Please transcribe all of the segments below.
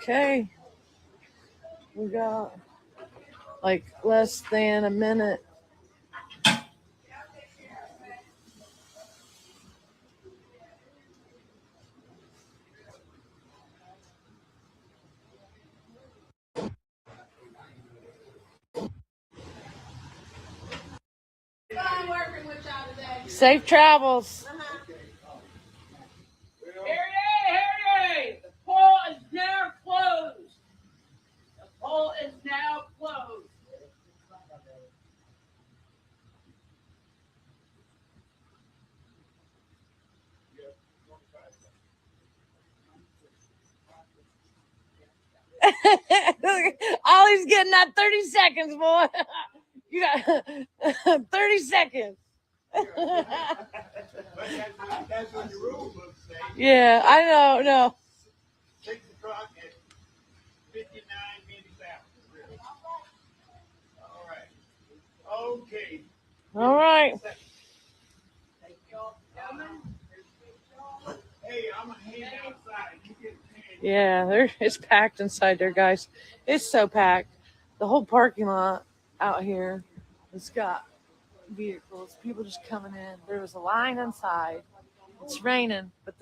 Okay, we got like less than a minute. Safe travels. Harry, the poll is now closed. The poll is now closed. Ollie's getting that 30 seconds, boy. You got 30 seconds. That's what the rule books say. Yeah, I know. No. 6 o'clock at 59 minutes after. All right. Okay. All right. Hey, I'm going to hang outside. You get Yeah, it's packed inside there, guys. It's so packed. The whole parking lot out here has got vehicles, people just coming in. There was a line inside. It's raining, but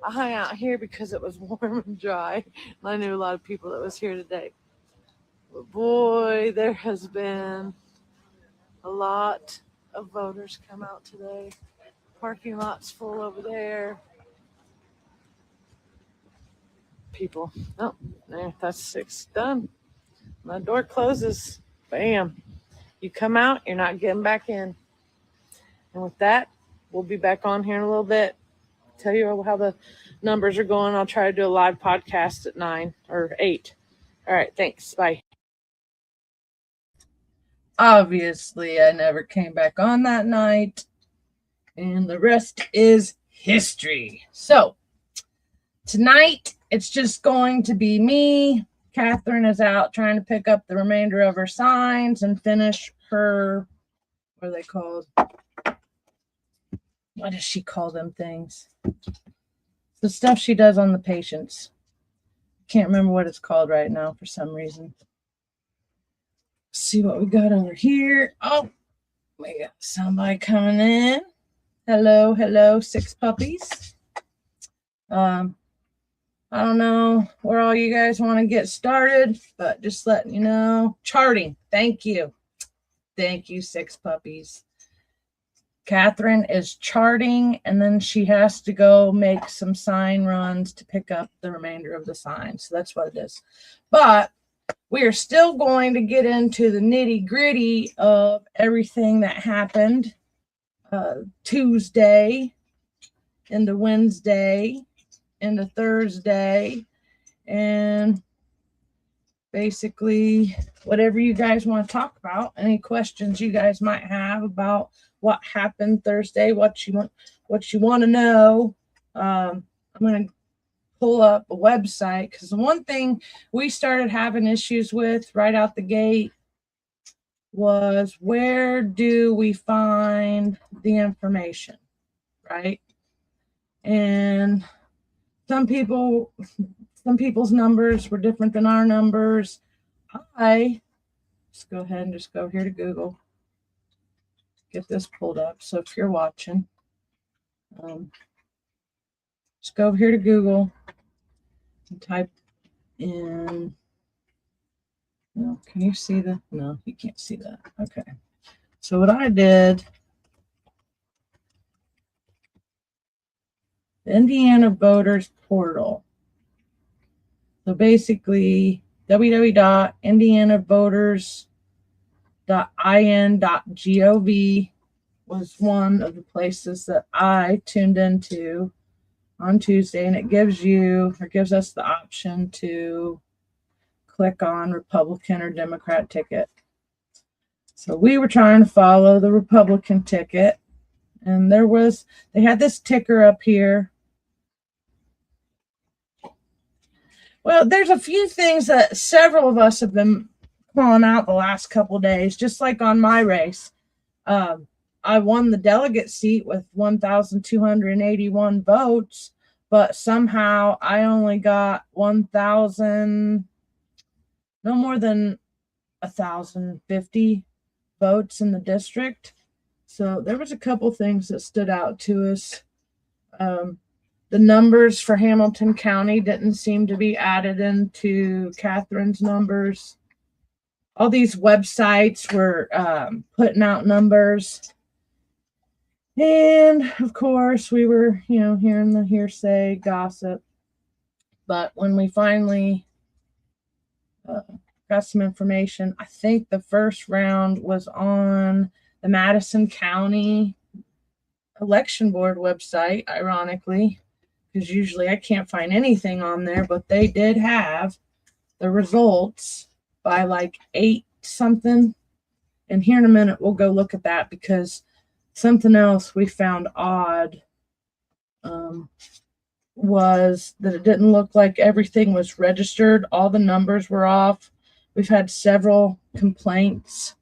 I hung out here because it was warm and dry, and I knew a lot of people that was here today. But boy, there has been a lot of voters come out today. Parking lot's full over there. People. Oh, there, that's 6 done. My door closes. Bam. You come out, you're not getting back in. And with that, we'll be back on here in a little bit. Tell you how the numbers are going. I'll try to do a live podcast at 9 or 8. All right, thanks. Bye. Obviously, I never came back on that night. And the rest is history. So, tonight, it's just going to be me. Catherine is out trying to pick up the remainder of her signs and finish her, what are they called? What does she call them things? The stuff she does on the patients. Can't remember what it's called right now for some reason. Let's see what we got over here. Oh, we got somebody coming in. Hello, 6 puppies. I don't know where all you guys want to get started, but just letting you know. Charting. Thank you. Thank you, 6 puppies. Catherine is charting, and then she has to go make some sign runs to pick up the remainder of the signs. So that's what it is. But we are still going to get into the nitty gritty of everything that happened Tuesday into Wednesday into Thursday, and basically whatever you guys want to talk about, any questions you guys might have about what happened Thursday, what you want to know. I'm going to pull up a website, because the one thing we started having issues with right out the gate was, where do we find the information, right? And some people's numbers were different than our numbers. Just go ahead and just go here to Google, get this pulled up. So if you're watching, just go over here to Google and type in, no, can you see the, no, you can't see that. Okay. So what I did, the Indiana Voters Portal. So basically, www.indianavoters.in.gov was one of the places that I tuned into on Tuesday, and it gives us the option to click on Republican or Democrat ticket. So we were trying to follow the Republican ticket, and they had this ticker up here. Well, there's a few things that several of us have been calling out the last couple of days, just like on my race. I won the delegate seat with 1,281 votes, but somehow I only got 1,000, no more than 1,050 votes in the district. So there was a couple things that stood out to us. The numbers for Hamilton County didn't seem to be added into Catherine's numbers. All these websites were putting out numbers. And of course, we were, hearing the hearsay gossip. But when we finally got some information, I think the first round was on the Madison County election board website, ironically, because usually I can't find anything on there, but they did have the results by like 8 something. And here in a minute, we'll go look at that, because something else we found odd was that it didn't look like everything was registered. All the numbers were off. We've had several complaints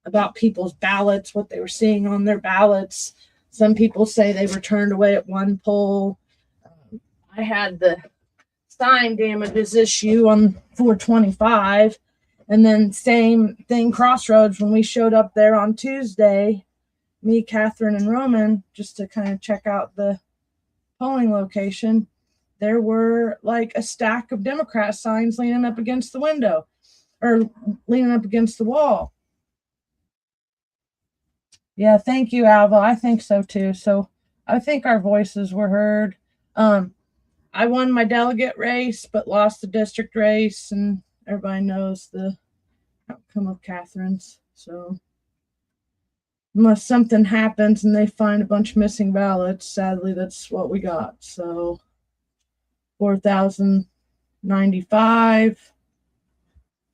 about people's ballots, what they were seeing on their ballots. Some people say they were turned away at one poll. I had the sign damages issue on 425. And then same thing, Crossroads, when we showed up there on Tuesday, me, Catherine, and Roman, just to kind of check out the polling location, there were like a stack of Democrat signs leaning up against the window, or leaning up against the wall. Yeah, thank you, Alva. I think so too. So I think our voices were heard. I won my delegate race, but lost the district race, and everybody knows the outcome of Catherine's. So unless something happens and they find a bunch of missing ballots, sadly, that's what we got. So 4,095.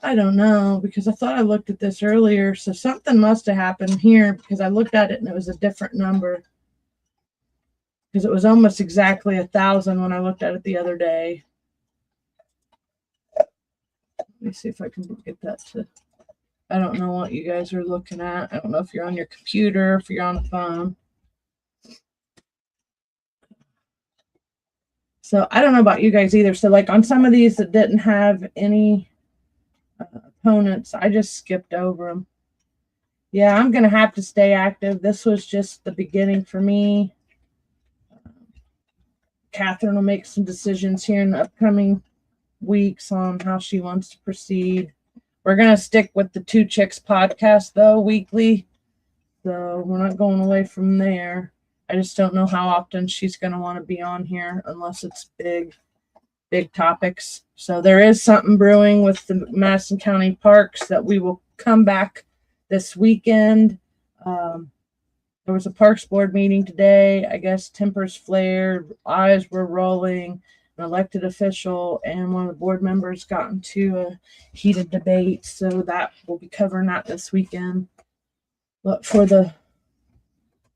I don't know, because I thought I looked at this earlier. So something must have happened here, because I looked at it and it was a different number. Because it was almost exactly 1,000 when I looked at it the other day. Let me see if I can get that to, I don't know what you guys are looking at. I don't know if you're on your computer, if you're on the phone. So I don't know about you guys either. So like on some of these that didn't have any opponents, I just skipped over them. Yeah, I'm going to have to stay active. This was just the beginning for me. Catherine will make some decisions here in the upcoming weeks on how she wants to proceed. We're going to stick with the Two Chicks podcast, though, weekly. So we're not going away from there. I just don't know how often she's going to want to be on here, unless it's big big topics. So there is something brewing with the Madison County parks that we will come back this weekend. There was a parks board meeting today. I guess tempers flared, eyes were rolling. An elected official and one of the board members got into a heated debate. So that we'll be covering that this weekend. But for the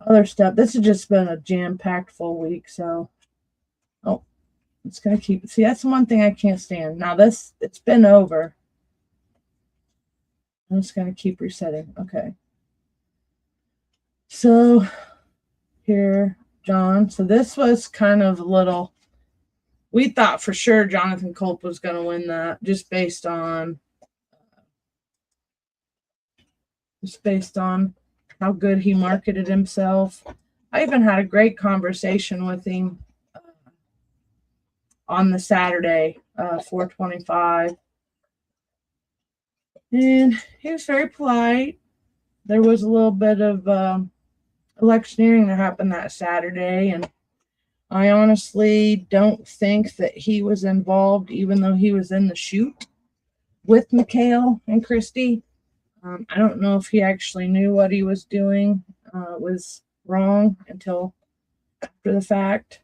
other stuff, this has just been a jam-packed full week. So, oh, it's going to keep. See, that's one thing I can't stand. Now this, it's been over. I'm just going to keep resetting. Okay. So here, John. So this was kind of a little, we thought for sure Jonathan Culp was going to win that just based on how good he marketed himself. I even had a great conversation with him on the Saturday, 425. And he was very polite. There was a little bit of electioneering that happened that Saturday, and I honestly don't think that he was involved, even though he was in the shoot with Mikhail and Christie. I don't know if he actually knew what he was doing was wrong until after the fact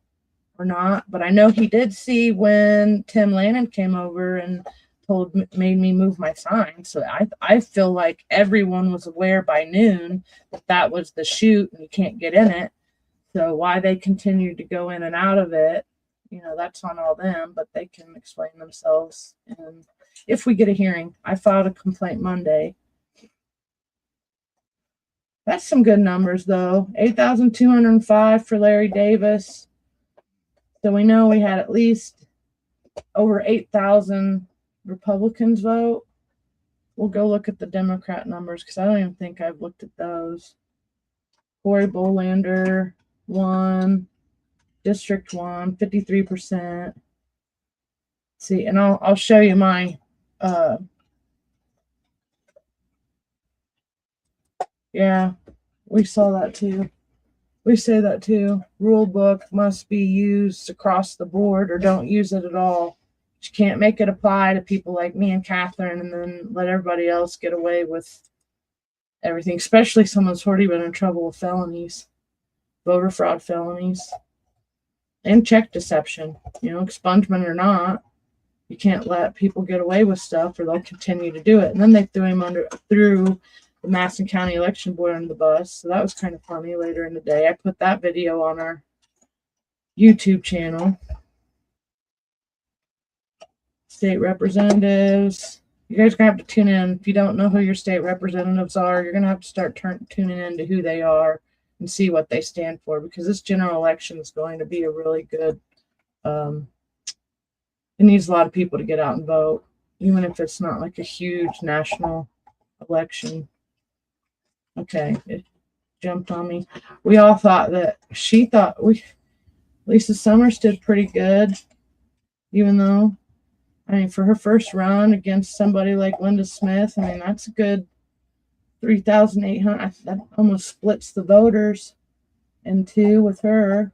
or not, but I know he did see when Tim Lannon came over and made me move my sign. So I feel like everyone was aware by noon that was the shoot and you can't get in it. So why they continued to go in and out of it, that's on all them, but they can explain themselves. And if we get a hearing, I filed a complaint Monday. That's some good numbers though. 8,205 for Larry Davis. So we know we had at least over 8,000 Republicans vote. We'll go look at the Democrat numbers because I don't even think I've looked at those. Corey Bolander won, District 1, 53%. See, and I'll show you my yeah, we saw that too. We say that too. Rule book must be used across the board or don't use it at all. You can't make it apply to people like me and Catherine and then let everybody else get away with everything, especially someone who's already been in trouble with felonies, voter fraud felonies, and check deception. Expungement or not, you can't let people get away with stuff or they'll continue to do it. And then they threw him through the Madison County Election Board under the bus. So that was kind of funny later in the day. I put that video on our YouTube channel. State representatives. You guys are going to have to tune in. If you don't know who your state representatives are, you're going to have to start tuning in to who they are and see what they stand for, because this general election is going to be a really good, it needs a lot of people to get out and vote, even if it's not like a huge national election. Okay, it jumped on me. We all thought that Lisa Summers did pretty good, even though, for her first run against somebody like Linda Smith, that's a good 3,800. That almost splits the voters in two with her.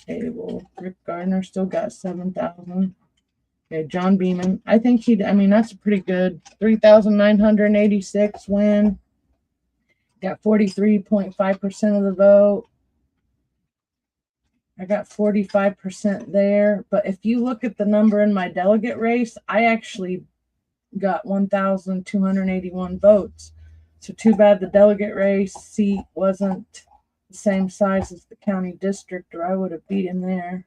Okay, well, Rick Gardner still got 7,000. Okay, John Beeman. I think that's a pretty good 3,986 win. Got 43.5% of the vote. I got 45% there. But if you look at the number in my delegate race, I actually got 1,281 votes. So too bad the delegate race seat wasn't the same size as the county district, or I would have beat him there.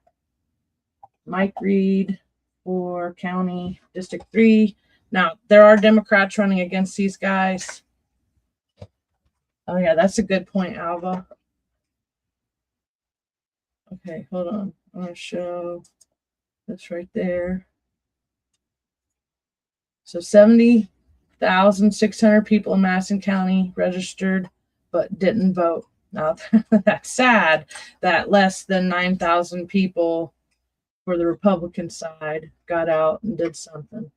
Mike Reed for County District 3. Now, there are Democrats running against these guys. Oh, yeah, that's a good point, Alva. Okay, hold on. I'm going to show this right there. So 70,600 people in Madison County registered but didn't vote. Now, that's sad that less than 9,000 people for the Republican side got out and did something.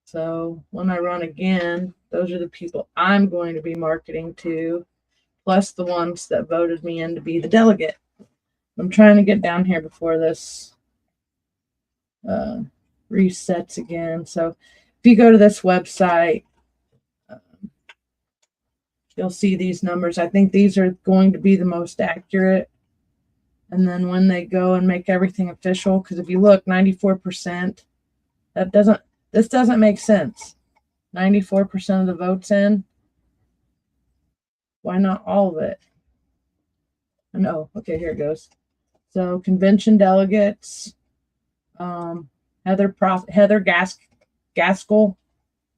So when I run again, those are the people I'm going to be marketing to, plus the ones that voted me in to be the delegate. I'm trying to get down here before this resets again. So if you go to this website, you'll see these numbers. I think these are going to be the most accurate. And then when they go and make everything official, because if you look, 94%, this doesn't make sense. 94% of the votes in. Why not all of it? No, okay, here it goes. So convention delegates, Heather Gaskell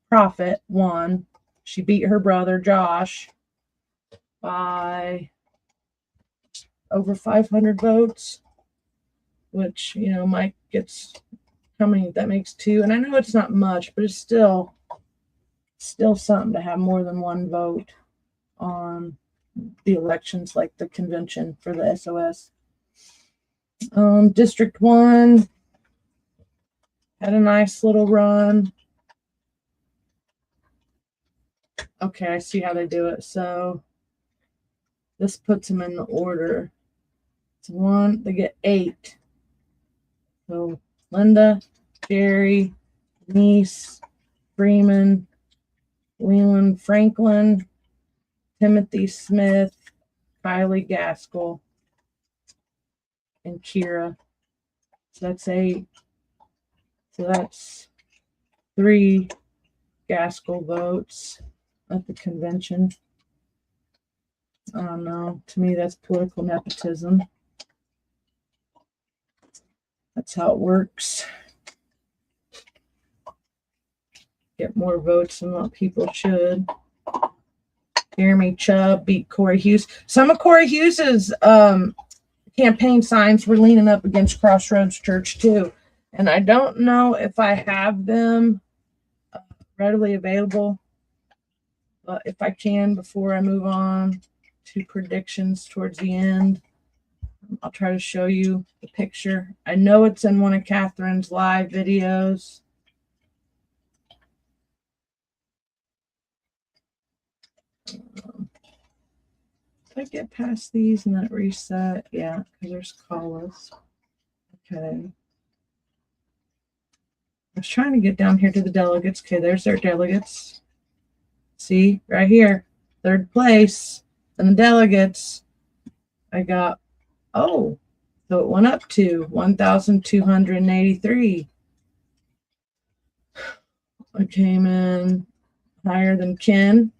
Prophet won. She beat her brother Josh by over 500 votes, which, you know, Mike gets, how many? That makes 2. And I know it's not much, but it's still something to have more than one vote on the elections, like the convention for the SOS. District 1 had a nice little run. Okay, I see how they do it. So this puts them in the order. It's 1, they get 8. So Linda, Jerry, Denise, Freeman, Leland Franklin, Timothy Smith, Kylie Gaskell, and Kira. So that's 8. So that's 3 Gaskell votes at the convention. I don't know. To me, that's political nepotism. That's how it works. Get more votes than what people should. Jeremy Chubb beat Corey Hughes. Some of Corey Hughes's campaign signs were leaning up against Crossroads Church too. And I don't know if I have them readily available, but if I can, before I move on to predictions towards the end, I'll try to show you the picture. I know it's in one of Catherine's live videos. If I get past these and that reset, yeah, because there's calls. Okay. I was trying to get down here to the delegates. Okay, there's their delegates. See, right here, 3rd place. And the delegates, I got, oh, so it went up to 1,283. I came in higher than Ken,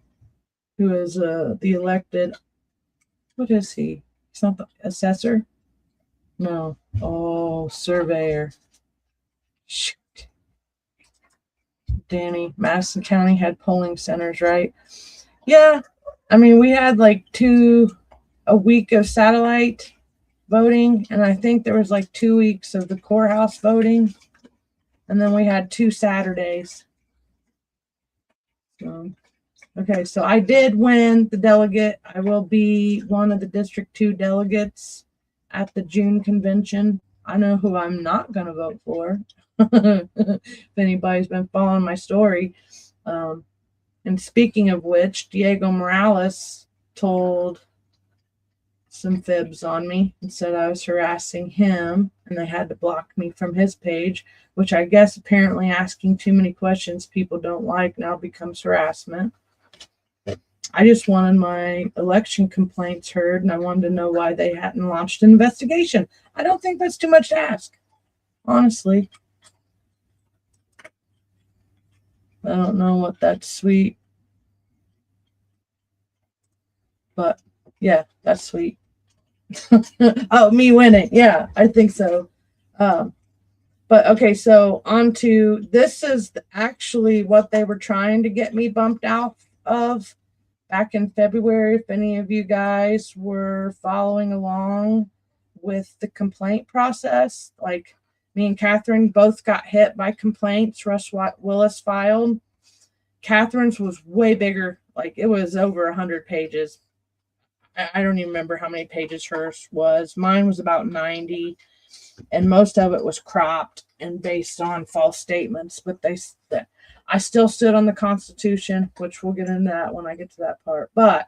who is the elected, what is he? He's not the assessor? No. Oh, surveyor. Shoot. Danny, Madison County had polling centers, right? Yeah. I mean, we had like a week of satellite voting, and I think there was like 2 weeks of the courthouse voting, and then we had 2 Saturdays. Okay, so I did win the delegate. I will be one of the District 2 delegates at the June convention. I know who I'm not going to vote for. If anybody's been following my story. And speaking of which, Diego Morales told some fibs on me and said I was harassing him, and they had to block me from his page, which I guess apparently asking too many questions people don't like now becomes harassment. I just wanted my election complaints heard, and I wanted to know why they hadn't launched an investigation. I don't think that's too much to ask, honestly. I don't know what that's sweet, but yeah, that's sweet. Oh, me winning. Yeah, I think so. But okay, so on to, this is actually what they were trying to get me bumped out of back in February. If any of you guys were following along with the complaint process, like me and Catherine both got hit by complaints Russ Willis filed. Catherine's was way bigger. Like, it was over 100 pages. I don't even remember how many pages hers was. Mine was about 90, and most of it was cropped and based on false statements. But I still stood on the Constitution, which we'll get into that when I get to that part. But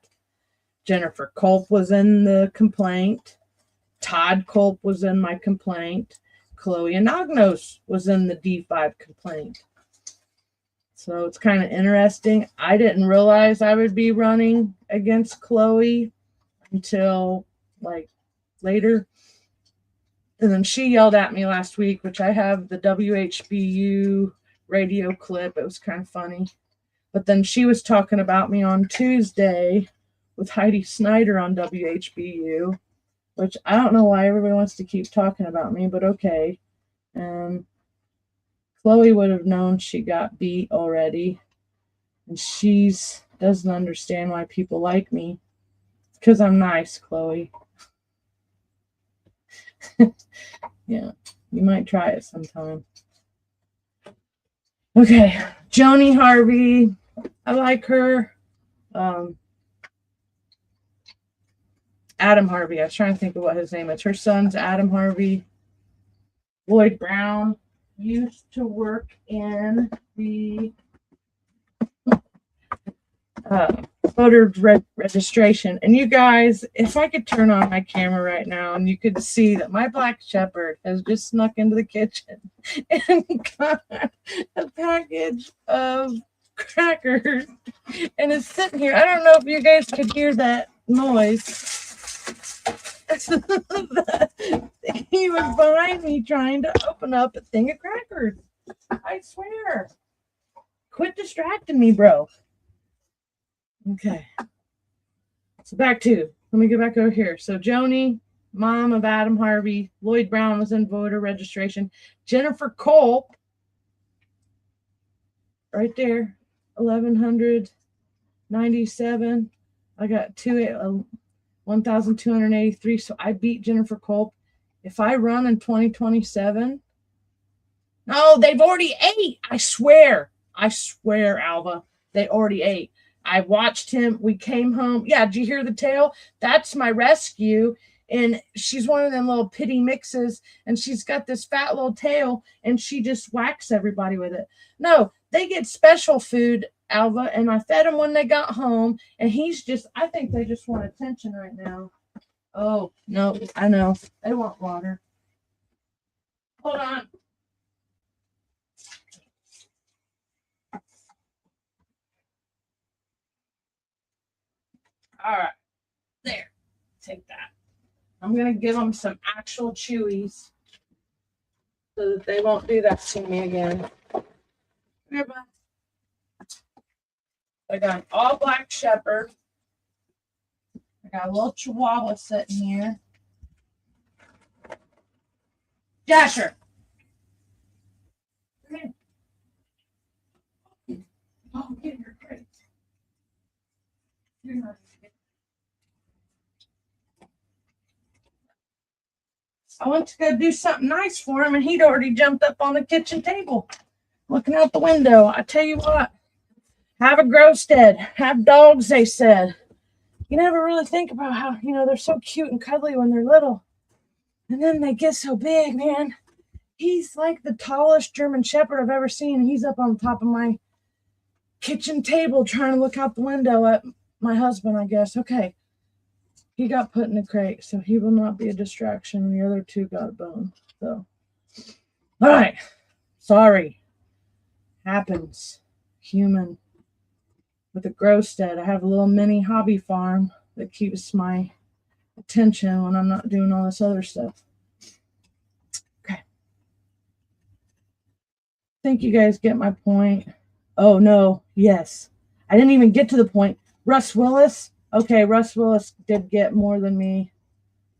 Jennifer Culp was in the complaint. Todd Culp was in my complaint. Chloe Anagnos was in the D5 complaint. So it's kind of interesting. I didn't realize I would be running against Chloe until like later. And then she yelled at me last week, which I have the WHBU radio clip. It was kind of funny. But then she was talking about me on Tuesday with Heidi Snyder on WHBU, which I don't know why everybody wants to keep talking about me, but okay. Chloe would have known she got beat already. And she doesn't understand why people like me. It's because I'm nice, Chloe. Yeah, you might try it sometime. Okay, Joni Harvey. I like her. Adam Harvey. I was trying to think of what his name is. Her son's Adam Harvey. Lloyd Brown used to work in the voter registration. And you guys, if I could turn on my camera right now and you could see that my black shepherd has just snuck into the kitchen and got a package of crackers and is sitting here. I don't know if you guys could hear that noise. He was behind me trying to open up a thing of crackers. I swear. Quit distracting me, bro. Okay. So let me get back over here. So Joni, mom of Adam Harvey, Lloyd Brown was in voter registration. Jennifer Culp, right there, 1,197. I got 1,283. So I beat Jennifer Culp. If I run in 2027, no, they've already ate. I swear, Alva, they already ate. I watched him. We came home. Yeah, did you hear the tail? That's my rescue. And she's one of them little pity mixes. And she's got this fat little tail. And she just whacks everybody with it. No, they get special food, Alva. And I fed them when they got home. And I think they just want attention right now. Oh, no, I know. They want water. Hold on. All right, there, take that. I'm going to give them some actual chewies so that they won't do that to me again. I got an all black shepherd. I got a little chihuahua sitting here. Dasher. Come here. Oh, get your crate. You're not. I went to go do something nice for him, and he'd already jumped up on the kitchen table, looking out the window. I tell you what, have a growstead, have dogs, they said. You never really think about how, they're so cute and cuddly when they're little. And then they get so big, man. He's like the tallest German Shepherd I've ever seen. He's up on top of my kitchen table trying to look out the window at my husband, I guess. Okay. He got put in a crate, so he will not be a distraction. The other two got a bone. So, all right. Sorry. Happens. Human. With a growstead, I have a little mini hobby farm that keeps my attention when I'm not doing all this other stuff. Okay. I think you guys get my point. Oh, no. Yes. I didn't even get to the point. Russ Willis. Okay, Russ Willis did get more than me.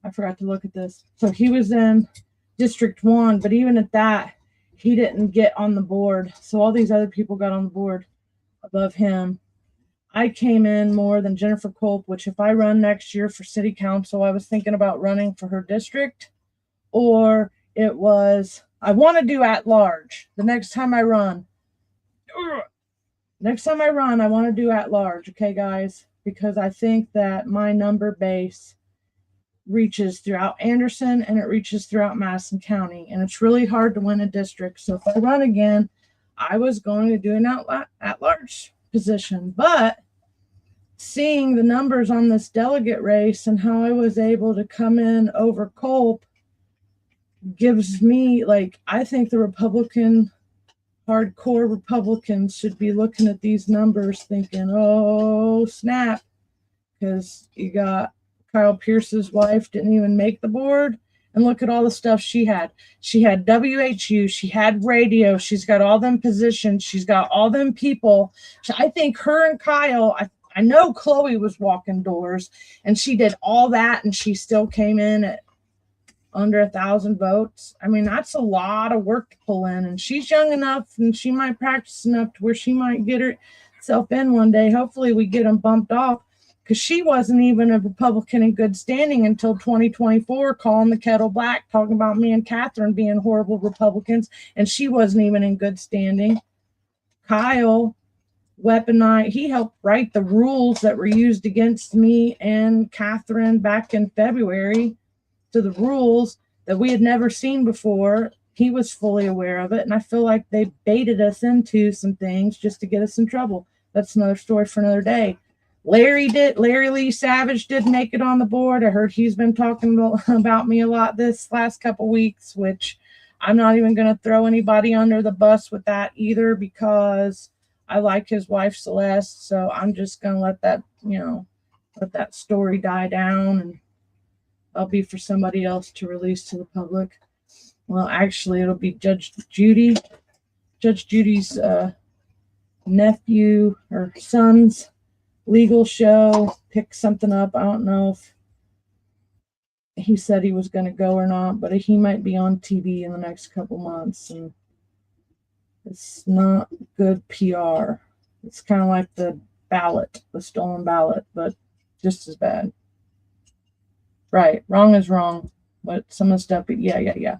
I forgot to look at this. So he was in District 1, but even at that, he didn't get on the board. So all these other people got on the board above him. I came in more than Jennifer Culp, which if I run next year for city council, I was thinking about running for her district, or I want to do at large. The next time I run, I want to do at large. Okay, guys? Because I think that my number base reaches throughout Anderson and it reaches throughout Madison County. And it's really hard to win a district. So if I run again, I was going to do an at-large position. But seeing the numbers on this delegate race and how I was able to come in over Culp gives me, like, I think the hardcore Republicans should be looking at these numbers thinking, oh, snap, because you got Kyle Pierce's wife didn't even make the board. And look at all the stuff she had. She had WHU. She had radio. She's got all them positions. She's got all them people. I think her and Kyle, I know Chloe was walking doors, and she did all that, and she still came in at under 1,000 votes. I mean, that's a lot of work to pull in, and she's young enough, and she might practice enough to where she might get herself in one day. Hopefully we get them bumped off, because she wasn't even a Republican in good standing until 2024, calling the kettle black, talking about me and Catherine being horrible Republicans, and she wasn't even in good standing. Kyle weaponized, he helped write the rules that were used against me and Catherine back in February, to the rules that we had never seen before. He was fully aware of it, and I feel like they baited us into some things just to get us in trouble. That's another story for another day. Larry Lee Savage did make it on the board. I heard he's been talking about me a lot this last couple weeks, which I'm not even going to throw anybody under the bus with that either, because I like his wife Celeste. So I'm just going to let that story die down, and I'll be for somebody else to release to the public. Well, actually, it'll be Judge Judy's nephew or son's legal show. Pick something up. I don't know if he said he was going to go or not, but he might be on TV in the next couple months, and it's not good PR. It's kind of like the stolen ballot, but just as bad. Right. Wrong is wrong. But some of the stuff, yeah.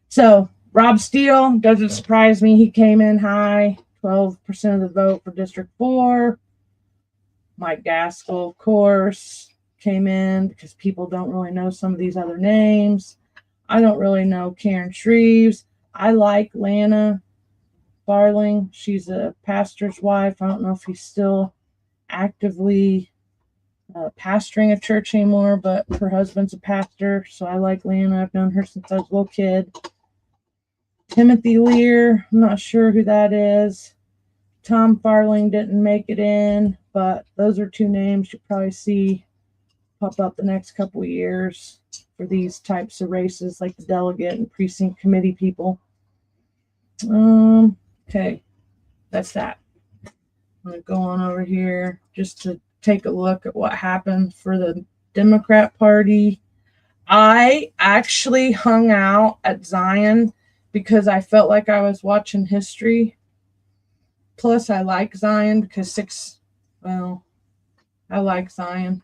So Rob Steele, doesn't surprise me. He came in high, 12% of the vote for District 4. Mike Gaskell, of course, came in because people don't really know some of these other names. I don't really know Karen Shreves. I like Lana Farling. She's a pastor's wife. I don't know if he's still actively pastoring a church anymore, but her husband's a pastor, so I like Lana. I've known her since I was a little kid. Timothy Lear, I'm not sure who that is. Tom Farling didn't make it in, but those are two names you'll probably see pop up the next couple of years for these types of races, like the delegate and precinct committee people. Okay, that's that. I'm going to go on over here just to take a look at what happened for the Democrat Party. I actually hung out at Zion because I felt like I was watching history. Plus, I like Zion because I like Zion.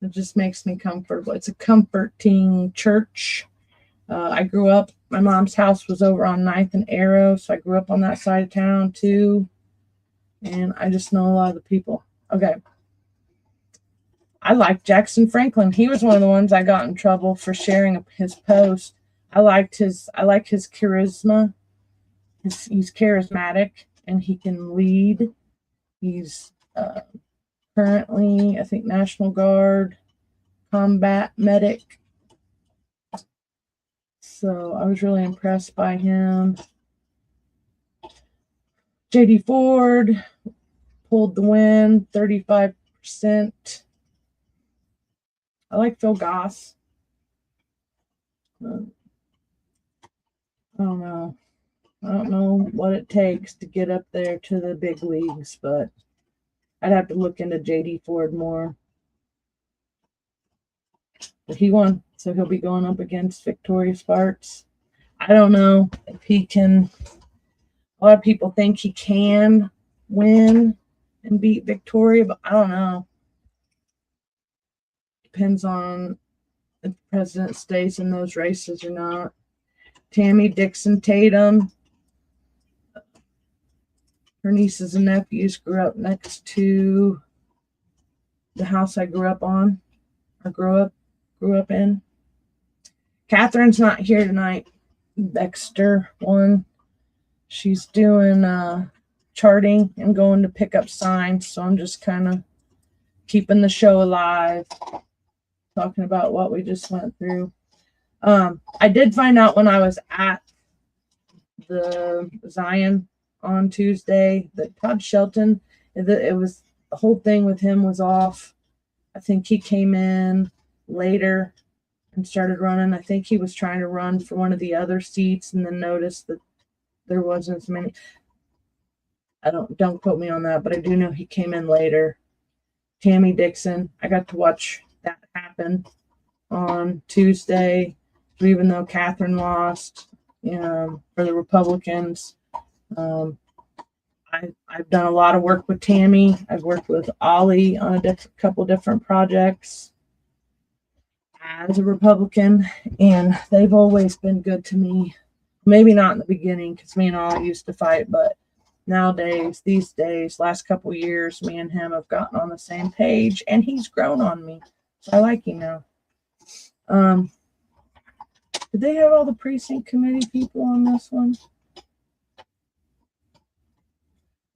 It just makes me comfortable. It's a comforting church. I grew up, my mom's house was over on 9th and Arrow, so I grew up on that side of town too. And I just know a lot of the people. Okay. I like Jackson Franklin. He was one of the ones I got in trouble for sharing his post. I like his charisma. He's charismatic and he can lead. He's currently, I think, National Guard, combat medic. So I was really impressed by him. J.D. Ford pulled the win, 35%. I like Phil Goss. I don't know. I don't know what it takes to get up there to the big leagues, but I'd have to look into J.D. Ford more. But he won, so he'll be going up against Victoria Sparks. I don't know if he can. A lot of people think he can win and beat Victoria, but I don't know. Depends on if the president stays in those races or not. Tammy Dixon Tatum. Her nieces and nephews grew up next to the house I grew up on, or grew up in. Catherine's not here tonight. Dexter won. She's doing charting and going to pick up signs. So I'm just kind of keeping the show alive, talking about what we just went through. I did find out when I was at the Zion on Tuesday that Todd Shelton, it was the whole thing with him was off. I think he came in later and started running. I think he was trying to run for one of the other seats and then noticed that there wasn't as many. Don't quote me on that, but I do know he came in later. Tammy Dixon, I got to watch that happen on Tuesday. So even though Catherine lost, for the Republicans, I've done a lot of work with Tammy. I've worked with Ollie on a couple different projects as a Republican, and they've always been good to me. Maybe not in the beginning because me and Ollie used to fight, but nowadays, these days, last couple years, me and him have gotten on the same page, and he's grown on me. So I like him now. Did they have all the precinct committee people on this one?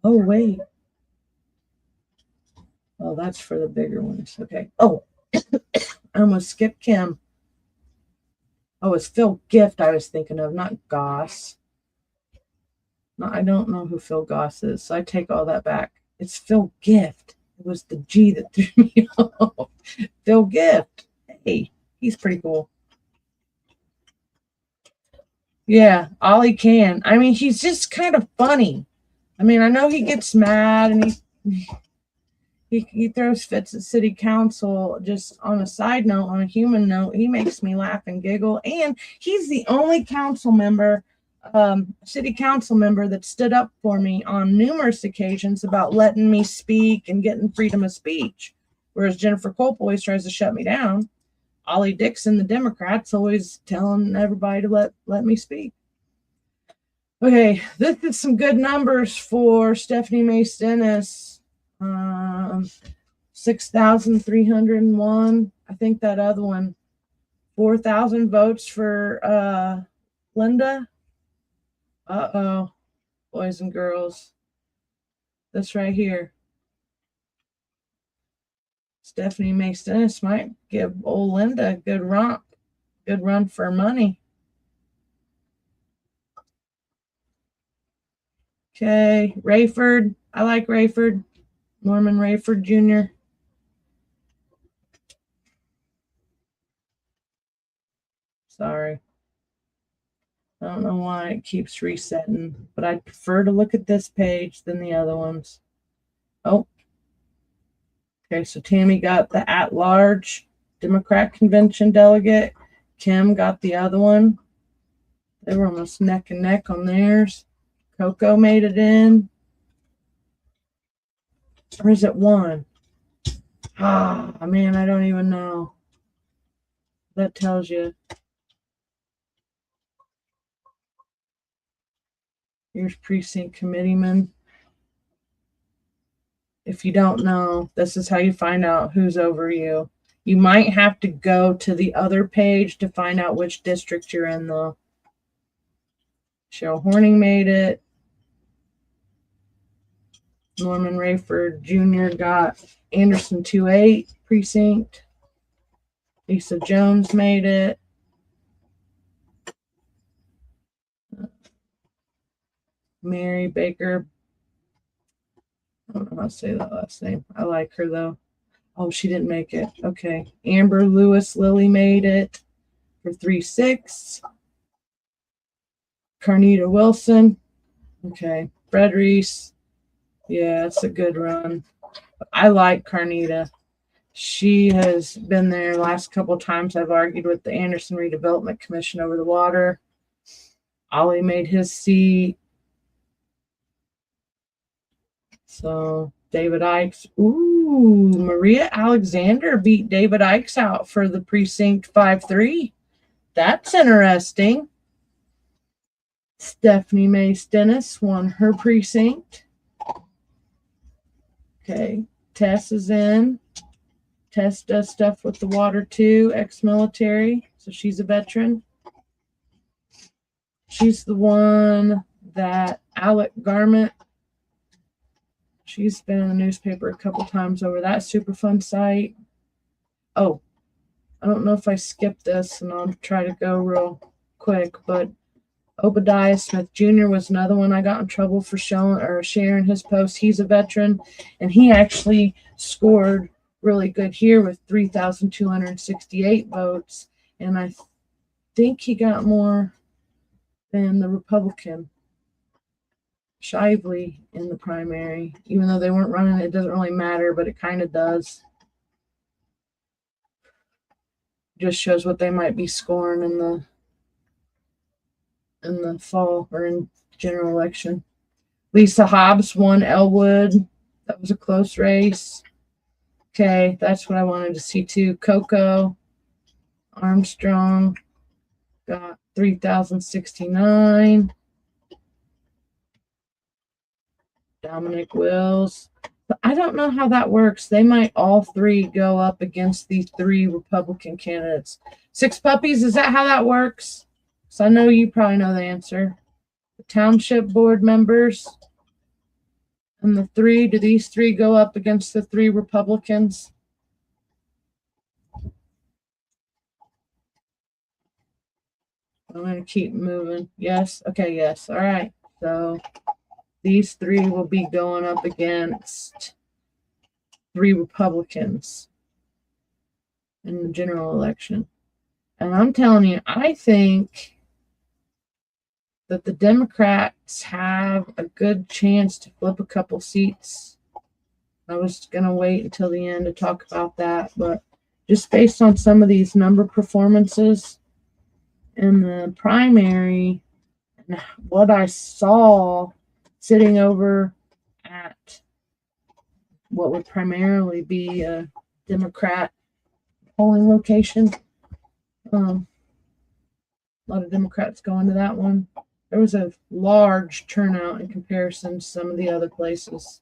Oh, wait. Oh, that's for the bigger ones. Okay. Oh, I almost skipped Kim. Oh, it's Phil Gift I was thinking of, not Goss. No, I don't know who Phil Goss is, so I take all that back. It's Phil Gift. It was the G that threw me off. Phil Gift. Hey, he's pretty cool. Yeah, Ollie can. I mean, he's just kind of funny. I mean, I know he gets mad and he throws fits at city council. Just on a side note, on a human note, he makes me laugh and giggle. And he's the only council member, city council member that stood up for me on numerous occasions about letting me speak and getting freedom of speech. Whereas Jennifer Culp always tries to shut me down. Ollie Dixon, the Democrats, always telling everybody to let me speak. Okay, this is some good numbers for Stephanie Mace Dennis. 6,301. I think that other one, 4,000 votes for Linda. Uh-oh, boys and girls. This right here. Stephanie Mace Dennis might give old Linda a good run for money. Okay, Rayford. I like Rayford. Norman Rayford Jr. Sorry. I don't know why it keeps resetting, but I'd prefer to look at this page than the other ones. Oh. Okay, so Tammy got the at-large Democrat convention delegate. Kim got the other one. They were almost neck and neck on theirs. Coco made it in. Or is it one? Ah, man, I don't even know. That tells you. Here's precinct committeeman. If you don't know, this is how you find out who's over you. You might have to go to the other page to find out which district you're in, though. Cheryl Horning made it. Norman Rayford Jr. got Anderson 2-8 precinct. Lisa Jones made it. Mary Baker. I don't know how to say that last name. I like her, though. Oh, she didn't make it. Okay. Amber Lewis Lilly made it for 3-6. Carnita Wilson. Okay. Fred Reese. Yeah, it's a good run. I like Carnita. She has been there last couple of times I've argued with the Anderson Redevelopment Commission over the water. Ollie made his seat. So David Ikes. Ooh, Maria Alexander beat David Ikes out for the precinct 5-3. That's interesting. Stephanie Mace Dennis won her precinct. Okay, Tess is in. Tess does stuff with the water too, ex-military, so she's a veteran. She's the one that Alec Garment She's been in the newspaper a couple times over that Superfund site. Oh, I don't know if I skipped this, and I'll try to go real quick, but Obadiah Smith Jr. was another one I got in trouble for sharing his post. He's a veteran, and he actually scored really good here with 3,268 votes, and I think he got more than the Republican Shively in the primary. Even though they weren't running, it doesn't really matter, but it kind of does. Just shows what they might be scoring in the fall or in general election. Lisa Hobbs won Elwood. That was a close race. Okay, that's what I wanted to see too. Coco Armstrong got 3,069. Dominic Wills. But I don't know how that works. They might all three go up against these three Republican candidates. Six Puppies, is that how that works? So I know you probably know the answer. The township board members and the three, do these three go up against the three Republicans? I'm going to keep moving. Yes. Okay. Yes. All right. So these three will be going up against three Republicans in the general election. And I'm telling you, I think that the Democrats have a good chance to flip a couple seats. I was going to wait until the end to talk about that, but just based on some of these number performances in the primary and what I saw sitting over at what would primarily be a Democrat polling location. A lot of Democrats going to that one. There was a large turnout in comparison to some of the other places.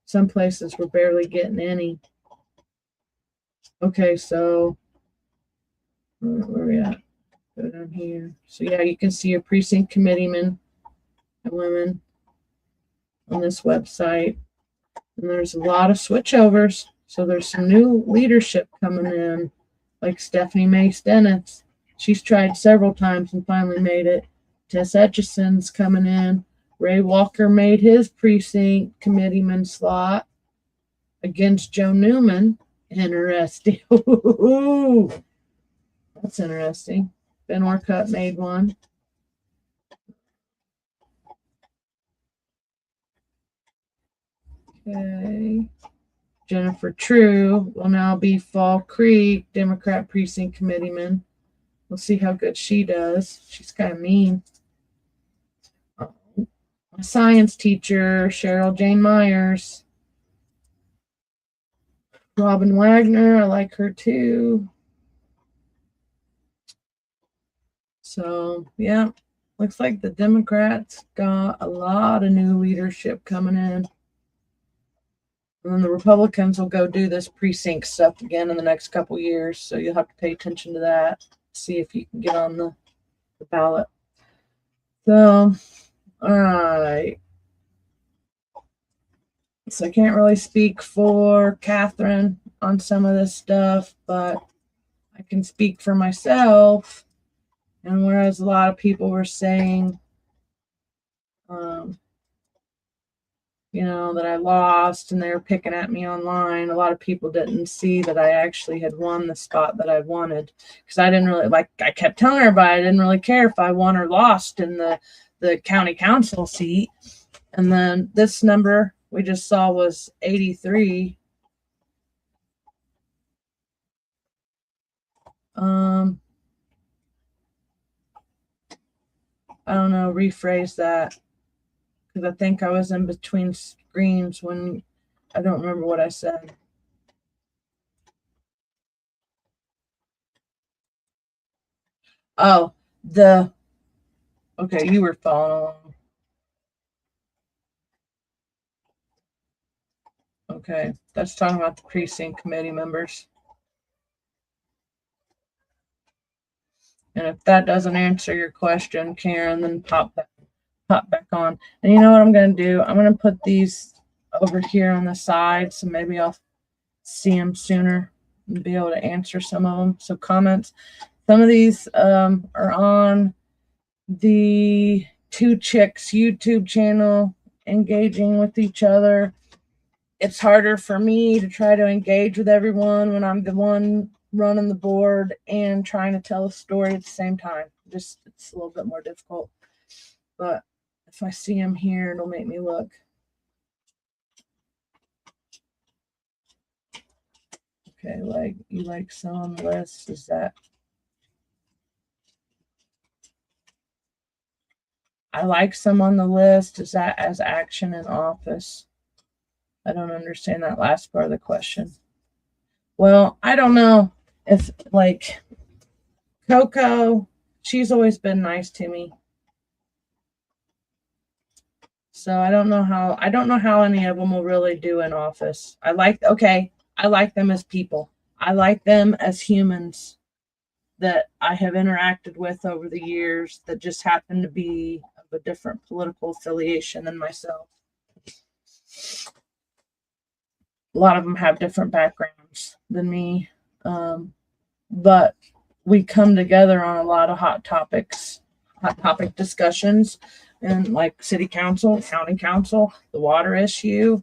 Some places were barely getting any. Okay, so where are we at? Go down here. So yeah, you can see your precinct committeemen and women on this website. And there's a lot of switchovers. So there's some new leadership coming in, like Stephanie Mace Dennis. She's tried several times and finally made it. Tess Etchison's coming in. Ray Walker made his precinct committeeman slot against Joe Newman. Interesting. That's interesting. Ben Orcutt made one. Okay. Jennifer True will now be Fall Creek Democrat precinct committeeman. We'll see how good she does. She's kind of mean. My science teacher, Cheryl Jane Myers. Robin Wagner, I like her too. So, yeah, looks like the Democrats got a lot of new leadership coming in. And then the Republicans will go do this precinct stuff again in the next couple years. So you'll have to pay attention to that. See if you can get on the ballot. So, all right. So I can't really speak for Catherine on some of this stuff, but I can speak for myself. And whereas a lot of people were saying, that I lost and they were picking at me online, a lot of people didn't see that I actually had won the spot that I wanted. Because I didn't really, I kept telling everybody I didn't really care if I won or lost in the county council seat. And then this number we just saw was 83. I don't know, rephrase that. Because I think I was in between screens when I don't remember what I said. Oh, okay, you were following along. Okay, that's talking about the precinct committee members. And if that doesn't answer your question, Karen, then pop back on. And you know what I'm going to do? I'm going to put these over here on the side, so maybe I'll see them sooner and be able to answer some of them. So comments. Some of these are on the Two Chicks YouTube channel, engaging with each other. It's harder for me to try to engage with everyone when I'm the one running the board and trying to tell a story at the same time. Just it's a little bit more difficult. But if I see them here, it'll make me look. Okay, like you like some on the list. Is that I like some on the list. Is that as action in office? I don't understand that last part of the question. Well, I don't know if like Coco, she's always been nice to me. So I don't know how any of them will really do in office. I like them as people. I like them as humans that I have interacted with over the years that just happen to be of a different political affiliation than myself. A lot of them have different backgrounds than me, but we come together on a lot of hot topic discussions, and like city council, county council, the water issue,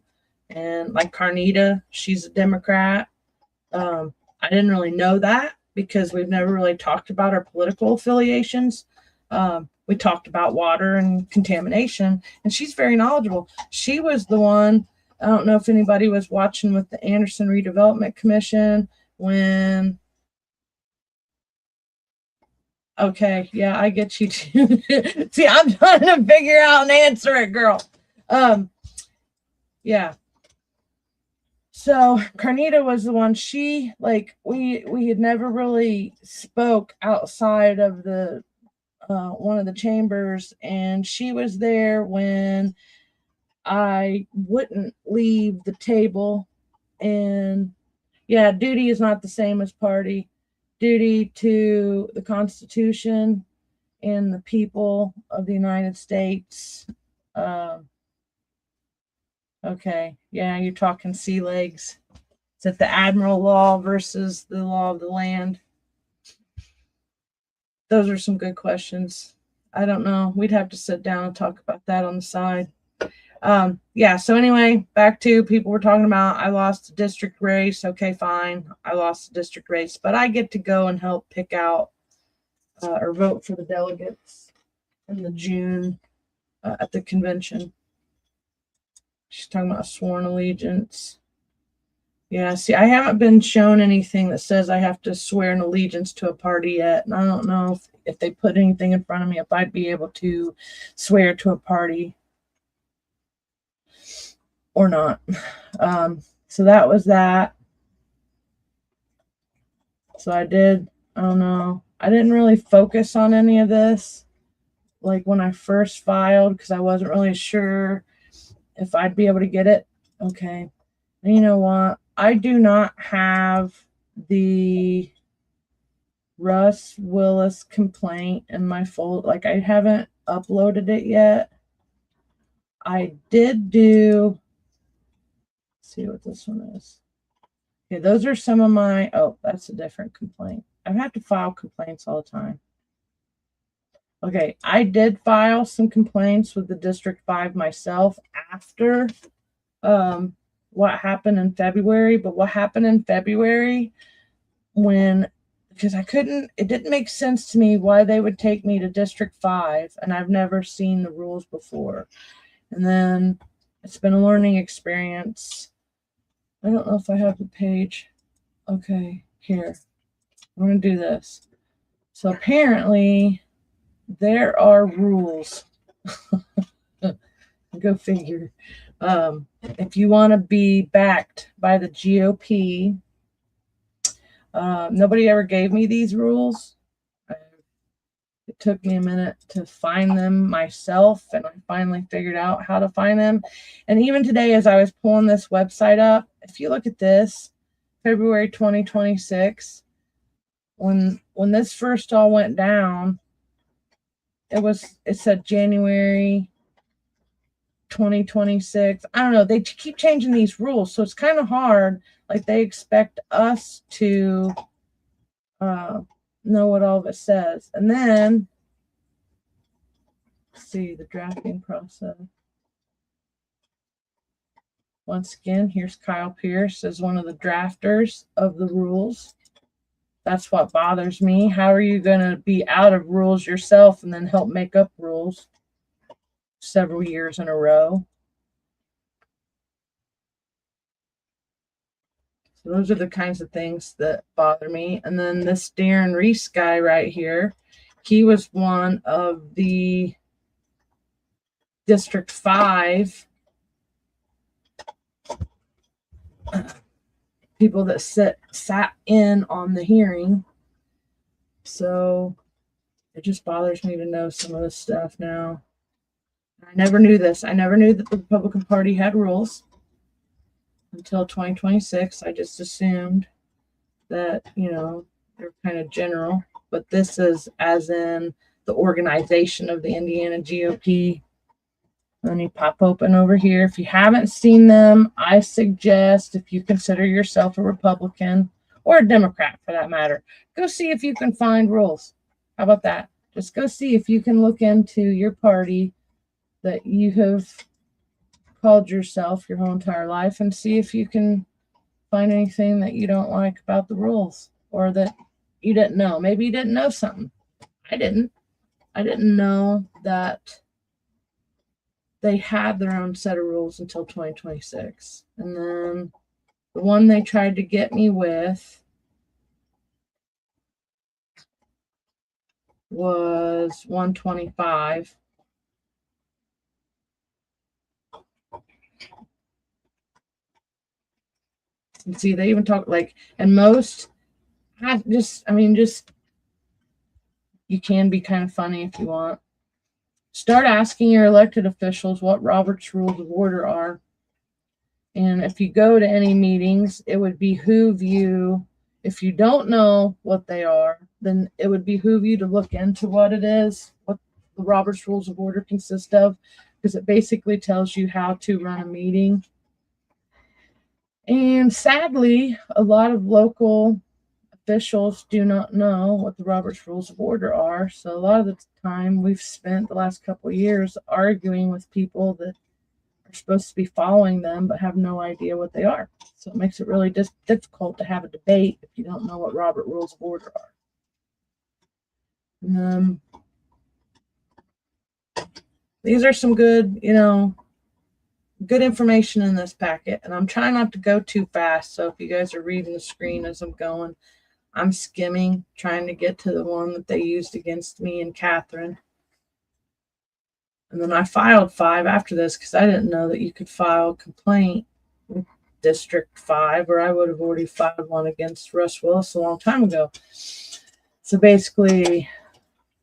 and like Carnita, she's a Democrat. I didn't really know that because we've never really talked about our political affiliations. We talked about water and contamination, and she's very knowledgeable. She was the one, I don't know if anybody was watching with the Anderson Redevelopment Commission when, okay, yeah, I get you too. See, I'm trying to figure out and answer it, girl. Yeah. So Carnita was the one, she, like, we had never really spoke outside of the one of the chambers, and she was there when I wouldn't leave the table. And yeah, duty is not the same as party. Duty to the Constitution and the people of the United States. Okay, yeah, you're talking sea legs. Is it the admiral law versus the law of the land? Those are some good questions. I don't know. We'd have to sit down and talk about that on the side. Yeah, so anyway, back to people we're talking about. I lost the district race. Okay, fine. I lost the district race, but I get to go and help pick out or vote for the delegates in the June at the convention. She's talking about sworn allegiance. Yeah, see, I haven't been shown anything that says I have to swear an allegiance to a party yet. And I don't know if they put anything in front of me, if I'd be able to swear to a party or not. So that was that. So I don't know. I didn't really focus on any of this, like when I first filed, because I wasn't really sure if I'd be able to get it. Okay. And you know what? I do not have the Russ Willis complaint in my folder. Like, I haven't uploaded it yet. I did do, let's see what this one is. Okay, those are some of my, oh, that's a different complaint. I have to file complaints all the time. Okay, I did file some complaints with the District 5 myself after what happened in February. But what happened in February, because it didn't make sense to me why they would take me to District 5, and I've never seen the rules before. And then it's been a learning experience. I don't know if I have the page. Okay, here. I'm going to do this. So apparently there are rules. Go figure. If you want to be backed by the GOP, nobody ever gave me these rules. It took me a minute to find them myself, and I finally figured out how to find them. And even today, as I was pulling this website up, if you look at this, February 2026, when this first all went down, it said January 2026. I don't know. They keep changing these rules, so it's kind of hard. Like they expect us to know what all of it says. And then, let's see the drafting process. Once again, here's Kyle Pierce as one of the drafters of the rules. That's what bothers me. How are you going to be out of rules yourself and then help make up rules several years in a row? So those are the kinds of things that bother me. And then this Darren Reese guy right here, he was one of the District 5 people that sat in on the hearing. So it just bothers me to know some of this stuff now. I never knew this. I never knew that the Republican Party had rules until 2026. I just assumed that, they're kind of general. But this is as in the organization of the Indiana GOP. Let me pop open over here. If you haven't seen them, I suggest, if you consider yourself a Republican or a Democrat for that matter, go see if you can find rules. How about that? Just go see if you can look into your party that you have called yourself your whole entire life and see if you can find anything that you don't like about the rules or that you didn't know. Maybe you didn't know something. I didn't know that they had their own set of rules until 2026. And then the one they tried to get me with was 125. And see, they even talk and most, you can be kind of funny if you want. Start asking your elected officials what Robert's Rules of Order are. And if you go to any meetings, it would behoove you, if you don't know what they are, then it would behoove you to look into what it is, what the Robert's Rules of Order consist of, because it basically tells you how to run a meeting. And sadly, a lot of local officials do not know what the Robert's Rules of Order are. So a lot of the time we've spent the last couple of years arguing with people that are supposed to be following them but have no idea what they are. So it makes it really difficult to have a debate if you don't know what Robert Rules of Order are. These are some good, good information in this packet, and I'm trying not to go too fast. So if you guys are reading the screen as I'm going, I'm skimming, trying to get to the one that they used against me and Catherine. And then I filed 5 after this because I didn't know that you could file a complaint with District 5, or I would have already filed one against Russ Willis a long time ago. So basically,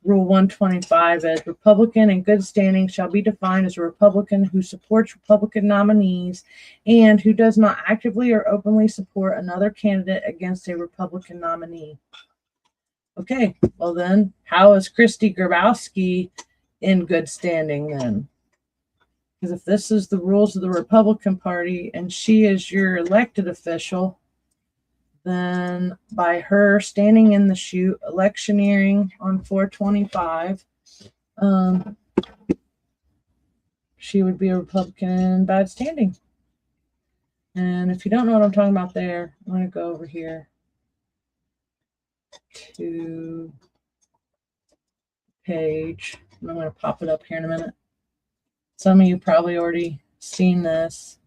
Rule 125 is Republican in good standing shall be defined as a Republican who supports Republican nominees and who does not actively or openly support another candidate against a Republican nominee. Okay, well then, how is Christy Grabowski in good standing then? Because if this is the rules of the Republican Party and she is your elected official, then by her standing in the chute, electioneering on 425, she would be a Republican in bad standing. And if you don't know what I'm talking about there, I'm going to go over here to page, and I'm going to pop it up here in a minute. Some of you probably already seen this.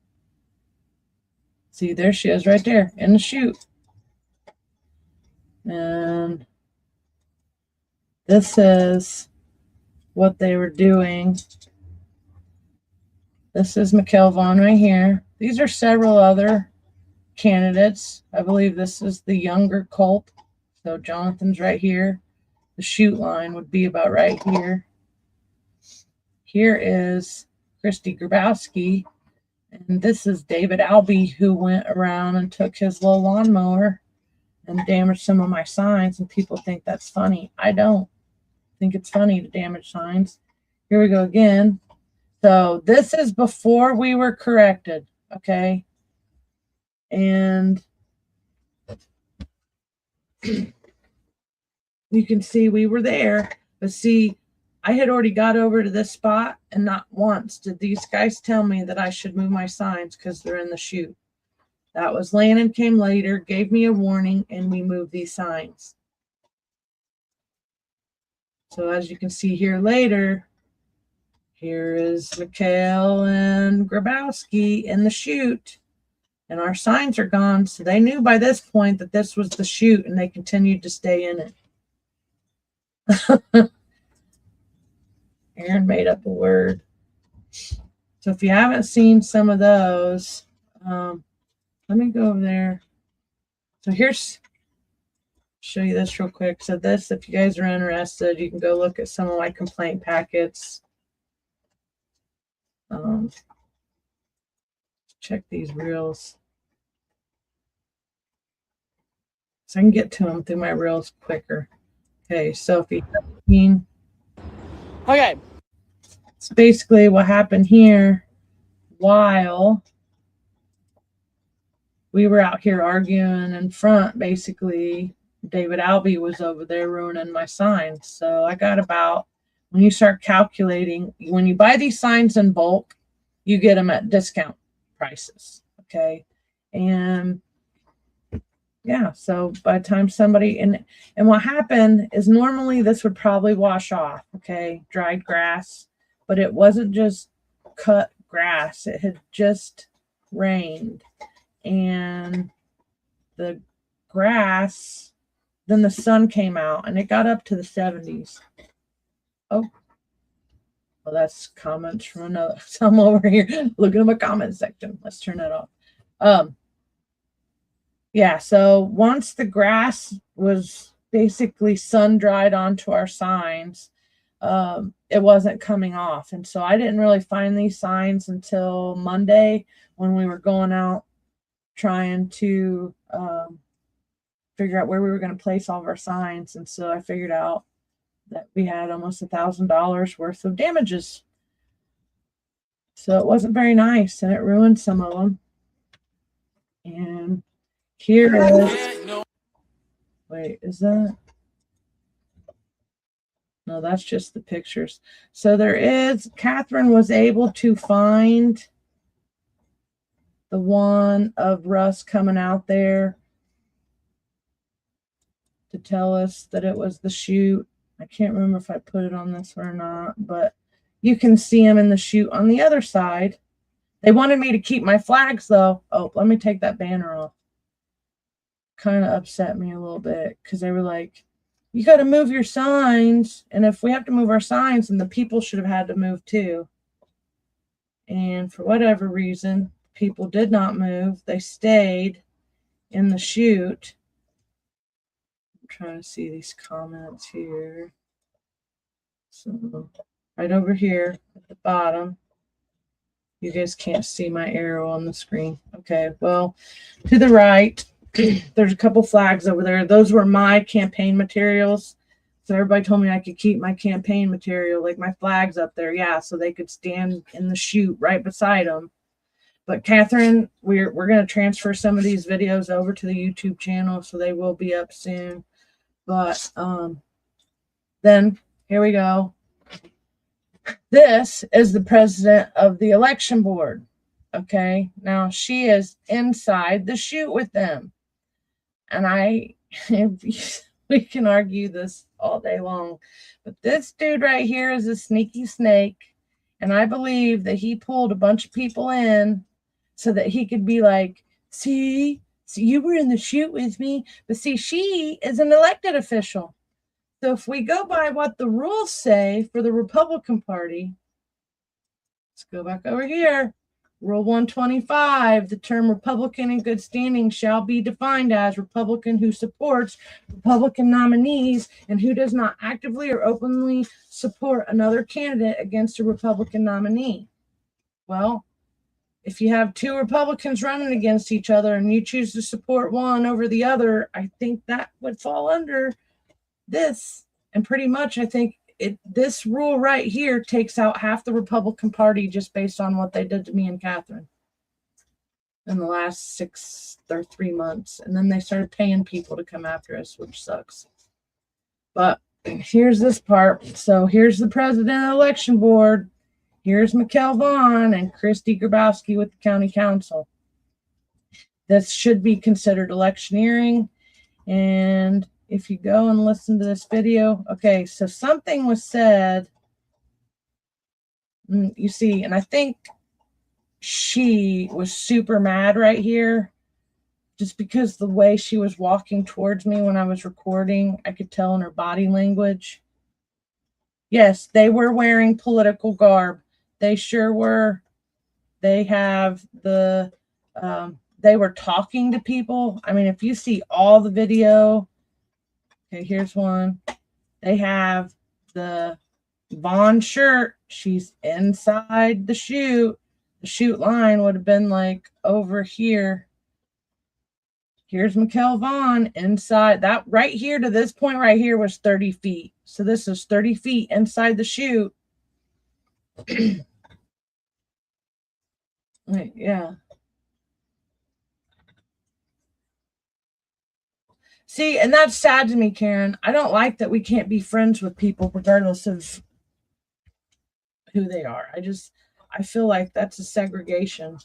See, there she is right there in the chute. And this is what they were doing. This is McElvon right here. These are several other candidates. I believe this is the younger Culp. So Jonathan's right here. The chute line would be about right here. Here is Christy Grabowski. And this is David Albee, who went around and took his little lawnmower and damaged some of my signs, and people think that's funny. I don't think it's funny to damage signs. Here we go again. So this is before we were corrected, okay? And you can see we were there, but see, I had already got over to this spot, and not once did these guys tell me that I should move my signs because they're in the chute. That was Landon came later, gave me a warning, and we moved these signs. So as you can see here later, here is Mikhail and Grabowski in the chute, and our signs are gone. So they knew by this point that this was the chute, and they continued to stay in it. Aaron made up a word. So if you haven't seen some of those, let me go over there. So here's, show you this real quick. So this, if you guys are interested, you can go look at some of my complaint packets. Check these reels. So I can get to them through my reels quicker. Okay, so if you haven't seen, Okay. it's basically what happened here while we were out here arguing in front. Basically, David Albee was over there ruining my signs. So I got about, when you start calculating, when you buy these signs in bulk, you get them at discount prices. Okay. And yeah, so by the time somebody, and what happened is normally this would probably wash off, okay, dried grass, but it wasn't just cut grass. It had just rained, and the grass, then the sun came out, and it got up to the 70s. Oh, well, that's comments from another, some over here looking at my comment section. Let's turn that off. Yeah, so once the grass was basically sun dried onto our signs, it wasn't coming off. And so I didn't really find these signs until Monday when we were going out trying to figure out where we were going to place all of our signs. And so I figured out that we had almost $1,000 worth of damages. So it wasn't very nice, and it ruined some of them. And here is, wait, is that? No, that's just the pictures. So there is, Catherine was able to find the one of Russ coming out there to tell us that it was the chute. I can't remember if I put it on this or not, but you can see him in the chute on the other side. They wanted me to keep my flags though. Oh, let me take that banner off. Kind of upset me a little bit because they were like, you got to move your signs, and if we have to move our signs, then the people should have had to move too. And for whatever reason, people did not move. They stayed in the chute. I'm trying to see these comments here. So right over here at the bottom, you guys can't see my arrow on the screen. Okay, well, to the right, there's a couple flags over there. Those were my campaign materials. So everybody told me I could keep my campaign material, like my flags up there. Yeah, so they could stand in the chute right beside them. But Catherine, we're going to transfer some of these videos over to the YouTube channel, so they will be up soon. But then here we go. This is the president of the election board. Okay, now she is inside the chute with them. And we can argue this all day long, but this dude right here is a sneaky snake. And I believe that he pulled a bunch of people in so that he could be like, see, you were in the chute with me. But see, she is an elected official. So if we go by what the rules say for the Republican Party, let's go back over here. Rule 125, the term Republican in good standing shall be defined as Republican who supports Republican nominees and who does not actively or openly support another candidate against a Republican nominee. Well, if you have two Republicans running against each other and you choose to support one over the other, I think that would fall under this. And pretty much, I think this rule right here takes out half the Republican Party just based on what they did to me and Catherine in the last 6 or 3 months. And then they started paying people to come after us, which sucks. But here's this part. So here's the president of the election board. Here's Mikkel Vaughn and Christy Grabowski with the county council. This should be considered electioneering. And if you go and listen to this video, okay, so something was said, you see, and I think she was super mad right here, just because the way she was walking towards me when I was recording, I could tell in her body language. Yes, they were wearing political garb. They sure were. They have the, they were talking to people. I mean, if you see all the video, okay, here's one. They have the Vaughn shirt. She's inside the chute. The chute line would have been like over here. Here's Mikkel Vaughn inside. That right here to this point right here was 30 feet. So this is 30 feet inside the chute. Wait, yeah. See, and that's sad to me, Karen. I don't like that we can't be friends with people regardless of who they are. I feel like that's a segregation.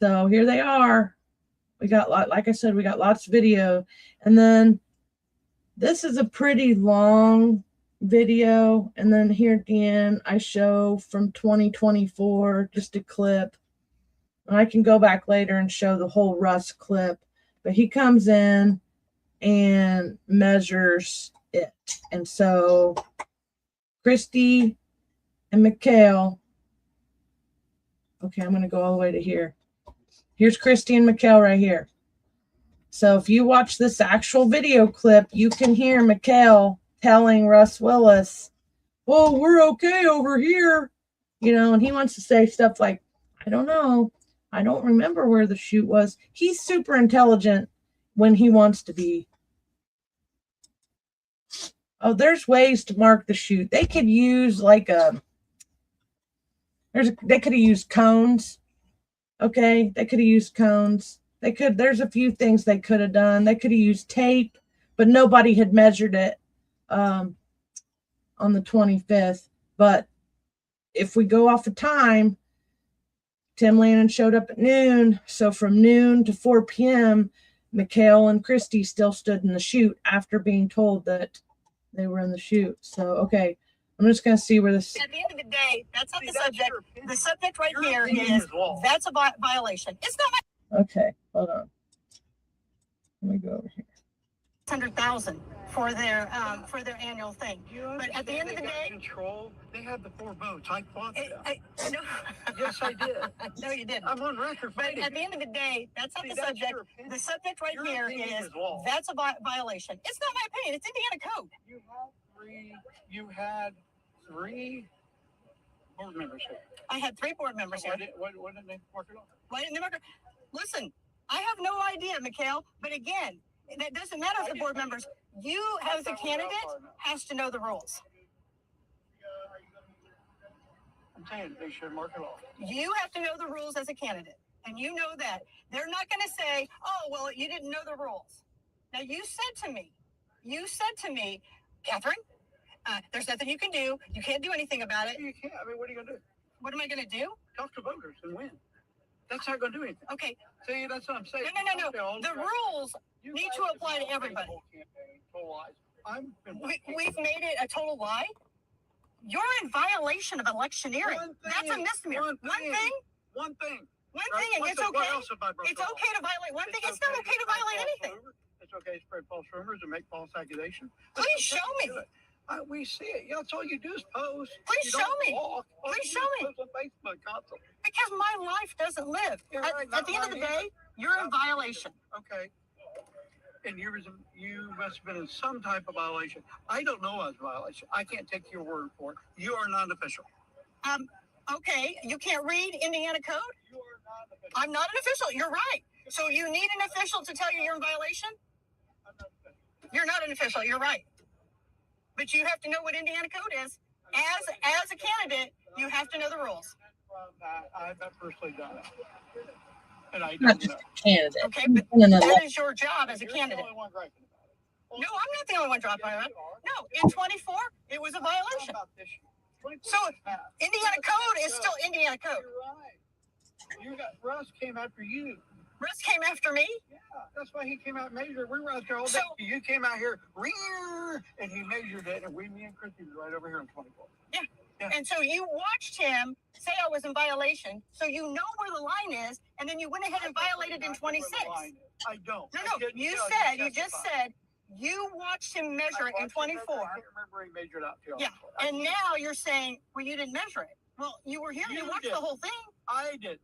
So here they are. We got, like I said, we got lots of video. And then this is a pretty long video. And then here at the end, I show from 2024, just a clip. And I can go back later and show the whole Russ clip. But he comes in and measures it. And so Christy and Mikkel, okay, I'm going to go all the way to here. Here's Christy and Mikkel right here. So if you watch this actual video clip, you can hear Mikkel telling Russ Willis, oh, we're okay over here. You know, and he wants to say stuff like, I don't know. I don't remember where the chute was. He's super intelligent when he wants to be. Oh, there's ways to mark the chute. They could use like they could have used cones. Okay, they could have used cones. There's a few things they could have done. They could have used tape, but nobody had measured it on the 25th. But if we go off of time, Tim Lannon showed up at noon. So from noon to 4 p.m., Mikkel and Christy still stood in the chute after being told that they were in the chute. So, okay, I'm just going to see where this... At the end of the day, that's not the subject. The subject right here is, that's a violation. It's not my... Okay, hold on. Let me go over here. 100,000 for their annual thing. But at the end of the day... Control. They had the 4 votes. I fought them. No. Yes, I did. No, you didn't. I'm on record fighting. But at the end of the day, that's not the subject. The subject right here is, that's a violation. It's not my opinion. It's Indiana code. You had three board members here. I had 3 board members here. Why didn't they mark it off? Why didn't they mark it? Listen, I have no idea, Mikkel. But again, that doesn't matter if the board members. You, as a candidate, has to know the rules. I'm saying they should mark it off. You have to know the rules as a candidate. And you know that. They're not going to say, oh, well, you didn't know the rules. Now, you said to me, Catherine, there's nothing you can do. You can't do anything about it. You can't. I mean, what are you going to do? What am I going to do? Talk to voters and win. That's not going to do anything. Okay. See, that's what I'm saying. No. The rules need to apply to everybody. We've made it a total lie. You're in violation of electioneering. That's a misdemeanor. One thing. And it's okay. It's okay to violate one thing. It's not okay to violate anything. It's okay to spread false rumors and make false accusations. Please show me. We see it. That's all you do is post. Please show me. Please show me. On Facebook constantly. Because my life doesn't live. At the end of the day, you're in violation. Okay. And you must have been in some type of violation. I don't know as a violation. I can't take your word for it. You are not official. Okay. You can't read Indiana code? You are not official. I'm not an official. You're right. So you need an official to tell you you're in violation? I'm not official. You're not an official. You're right. But you have to know what Indiana code is. As a candidate, you have to know the rules. I've not personally done it. And I Not don't just know. a candidate. Okay, but No, no, no. that is your job as a You're the candidate. only one griping about it. No, I'm not the only one dropping by it. No, in 24, it was a violation. About this year. So Indiana code is still Indiana code. You're right. Russ came after you. Russ came after me. Yeah, that's why he came out and measured. We were out there all day. So- You came out here, and he measured it, and me and Christy were right over here on 24. Yeah. Yeah. And so you watched him say I was in violation, so you know where the line is, and then you went ahead and violated in 26. I don't. No, I didn't you tell said, you just testified. said you watched him measure it in 24. I can't remember he measured out till. Yeah, and now you're saying, well, you didn't measure it. Well, you were here, you You watched did. the whole thing. I didn't,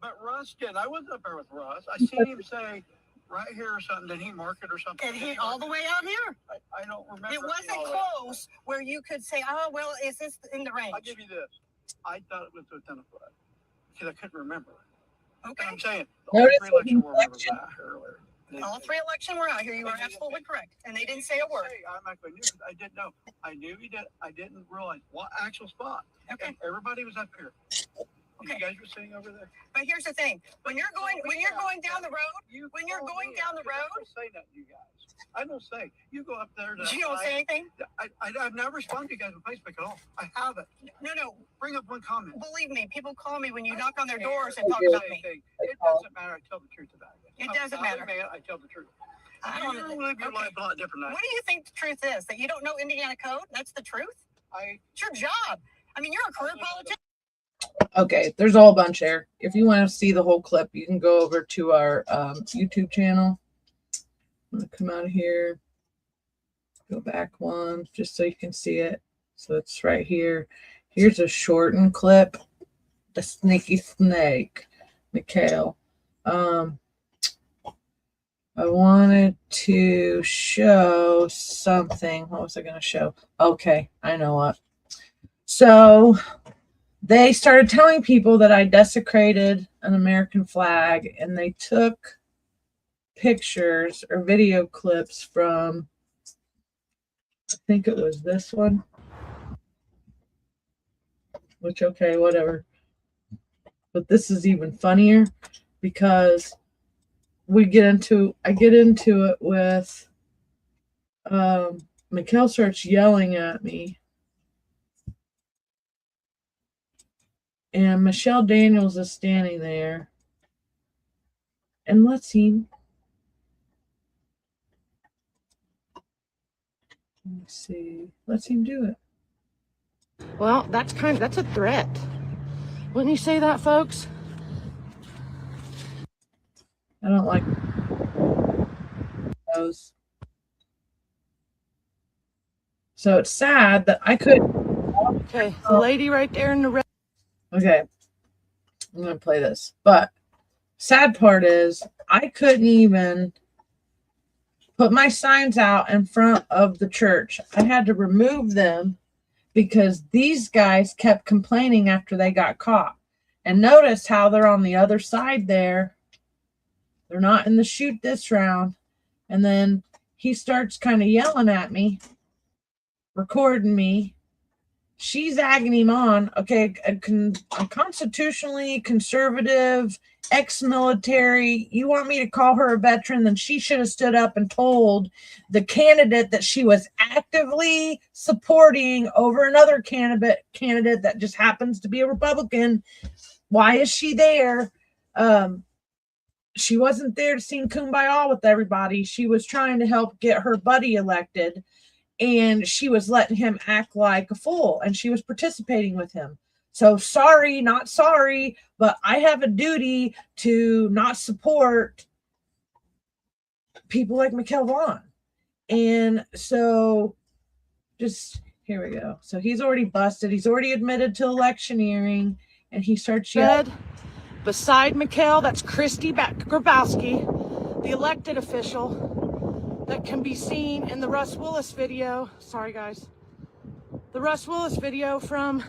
but Russ did. I wasn't up there with Russ. I seen him say right here or something. Did he mark it or something? It hit all the way out here. I don't remember. It wasn't all that. close where you could say, oh, well, is this in the range? I'll give you this. I thought it was within a foot because I couldn't remember. Okay. I'm saying the Notice all three election were election. out earlier. All three election were out here. You are absolutely correct. And they didn't say a word. I'm not going to. I didn't know. I knew he did. I didn't realize what actual spot. Okay. And everybody was up here. Okay. You guys were sitting over there. But here's the thing. When you're going down the road, when you're going down the road, I don't say nothing to you guys. I don't say. You go up there. you don't say anything? I've never responded to you guys on Facebook at all. I haven't. No. Bring up one comment. Believe me, people call me when you knock on their doors and I talk don't about say me. anything. It doesn't matter. I tell the truth about it. It doesn't matter. Man, I tell the truth. I don't You know. live your Okay. life a lot different than I What do you think the truth is? That you don't know Indiana code? That's the truth? It's your job. I mean, you're a career politician. Okay, there's a whole bunch there. If you want to see the whole clip, you can go over to our YouTube channel. I'm going to come out of here. Go back one, just so you can see it. So it's right here. Here's a shortened clip. The sneaky snake, Mikhail. I wanted to show something. What was I going to show? Okay, I know what. So they started telling people that I desecrated an American flag, and they took pictures or video clips from, I think it was this one, which, okay, whatever. But this is even funnier because I get into it with Mikhail starts yelling at me, and Michelle Daniels is standing there, and let's me see, let's him do it. Well, that's a threat. Wouldn't you say that, folks? I don't like those. So it's sad that I couldn't. Okay, the lady right there in the red. Okay, I'm going to play this. But sad part is I couldn't even put my signs out in front of the church. I had to remove them because these guys kept complaining after they got caught. And notice how they're on the other side there. They're not in the shoot this round. And then he starts kind of yelling at me, recording me. She's egging him on. Okay, a constitutionally conservative, ex-military. You want me to call her a veteran? Then she should have stood up and told the candidate that she was actively supporting over another candidate that just happens to be a Republican. Why is she there? She wasn't there to sing Kumbaya with everybody. She was trying to help get her buddy elected. And she was letting him act like a fool, and she was participating with him. So sorry, not sorry, but I have a duty to not support people like Mikhail Vaughn. And so just here we go. So he's already busted. He's already admitted to electioneering, and he starts yelling. Beside Mikhail, that's Christy Grabowski, the elected official that can be seen in the Russ Willis video. Sorry, guys. The Russ Willis video from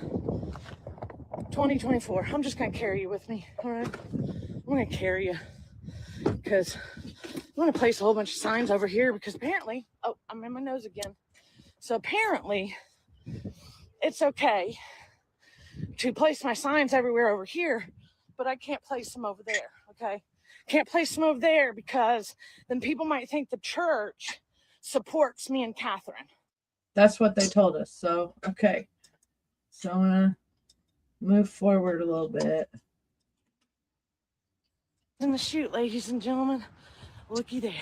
2024. I'm just going to carry you with me, all right? I'm going to carry you because I'm going to place a whole bunch of signs over here because apparently, oh, I'm in my nose again. So apparently it's okay to place my signs everywhere over here, but I can't place them over there, okay? Can't place them over there because then people might think the church supports me and Catherine. That's what they told us. So, okay. So I'm going to move forward a little bit. In the chute, ladies and gentlemen. Looky there.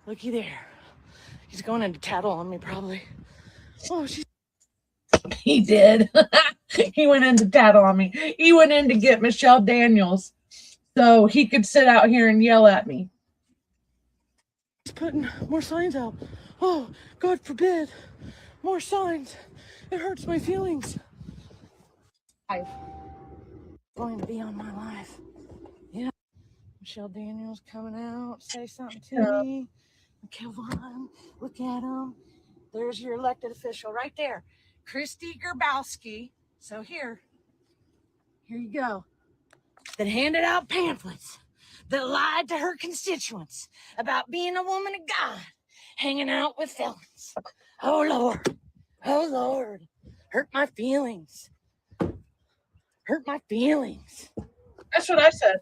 Looky there. He's going into tattle on me, probably. Oh, she's... He did. He went in to tattle on me. He went in to get Michelle Daniels so he could sit out here and yell at me. He's putting more signs out. Oh, God forbid. More signs. It hurts my feelings. I'm going to be on my life. Yeah. Michelle Daniels coming out. Say something to me. Okay, one. Look at him. There's your elected official right there. Christy Gerbowski. So here you go. That handed out pamphlets, that lied to her constituents about being a woman of God, hanging out with felons. Oh, Lord. Oh, Lord. Hurt my feelings. Hurt my feelings. That's what I said.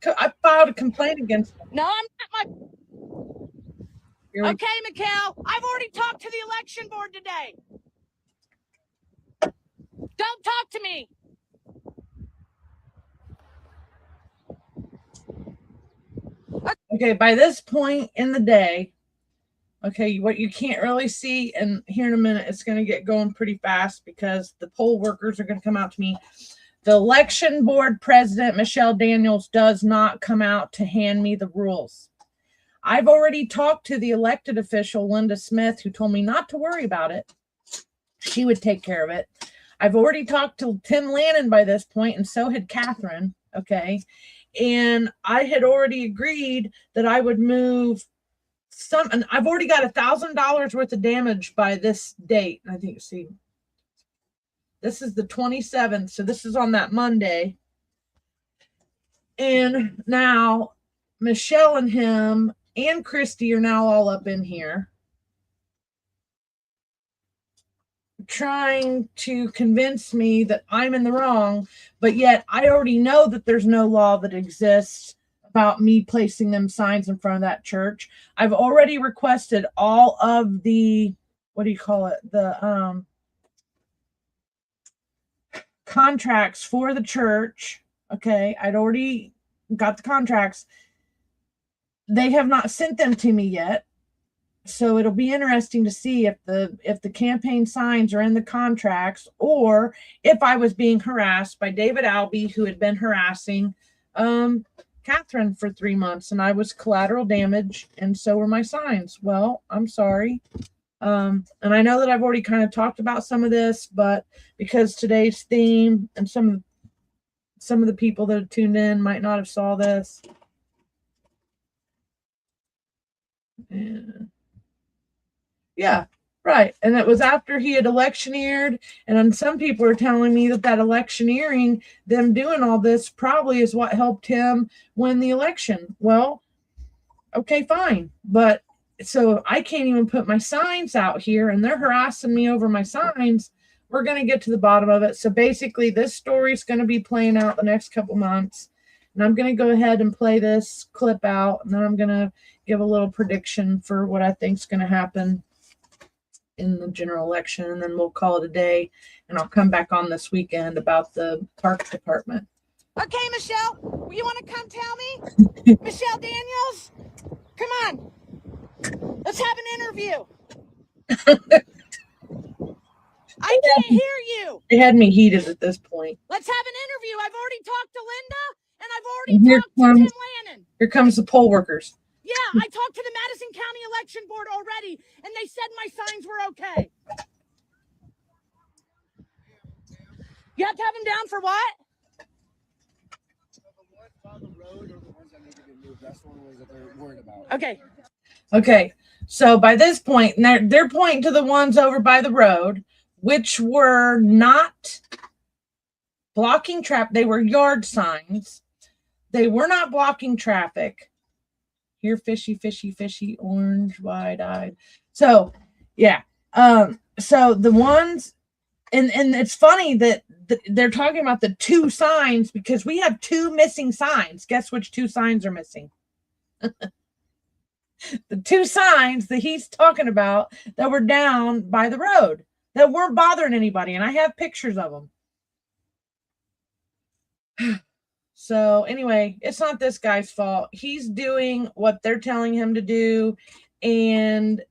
I filed a complaint against him. No, I'm not my... Okay, Mikkel, I've already talked to the election board today. Don't talk to me. Okay, by this point in the day, okay, what you can't really see, and here in a minute, it's going to get going pretty fast because the poll workers are going to come out to me. The election board president, Michelle Daniels, does not come out to hand me the rules. I've already talked to the elected official, Linda Smith, who told me not to worry about it. She would take care of it. I've already talked to Tim Lannon by this point, and so had Catherine, okay? And I had already agreed that I would move some, and I've already got $1,000 worth of damage by this date. I think, see, this is the 27th, so this is on that Monday. And now Michelle and him and Christy are now all up in here trying to convince me that I'm in the wrong, but yet I already know that there's no law that exists about me placing them signs in front of that church. I've already requested all of the, what do you call it? The contracts for the church. Okay, I'd already got the contracts. They have not sent them to me yet. So it'll be interesting to see if the campaign signs are in the contracts, or if I was being harassed by David Albee, who had been harassing Catherine for 3 months, and I was collateral damage, and so were my signs. Well, I'm sorry. And I know that I've already kind of talked about some of this, but because today's theme and some of the people that have tuned in might not have saw this. Yeah, right. And it was after he had electioneered, and then some people are telling me that electioneering, them doing all this, probably is what helped him win the election. Well, okay, fine. But so I can't even put my signs out here, and they're harassing me over my signs. We're going to get to the bottom of it. So basically, this story is going to be playing out the next couple months. And I'm going to go ahead and play this clip out, and then I'm going to give a little prediction for what I think is going to happen in the general election, and then we'll call it a day, and I'll come back on this weekend about the park department. Okay, Michelle, you want to come tell me? Michelle Daniels, come on. Let's have an interview. I can't hear you. They had me heated at this point. Let's have an interview. I've already talked to Linda, and I've already talked to Tim Lannon. Here comes the poll workers. Yeah, I talked to the Madison County election board already, and they said my signs were okay. You have to have them down for what? Okay. Okay. So by this point, they're pointing to the ones over by the road, which were not blocking traffic. They were yard signs. They were not blocking traffic. Here, fishy, fishy, fishy, orange, wide-eyed. So, yeah. So the ones, and it's funny that they're talking about the 2 signs because we have 2 missing signs. Guess which 2 signs are missing? The 2 signs that he's talking about that were down by the road that weren't bothering anybody, and I have pictures of them. So anyway, it's not this guy's fault. He's doing what they're telling him to do, and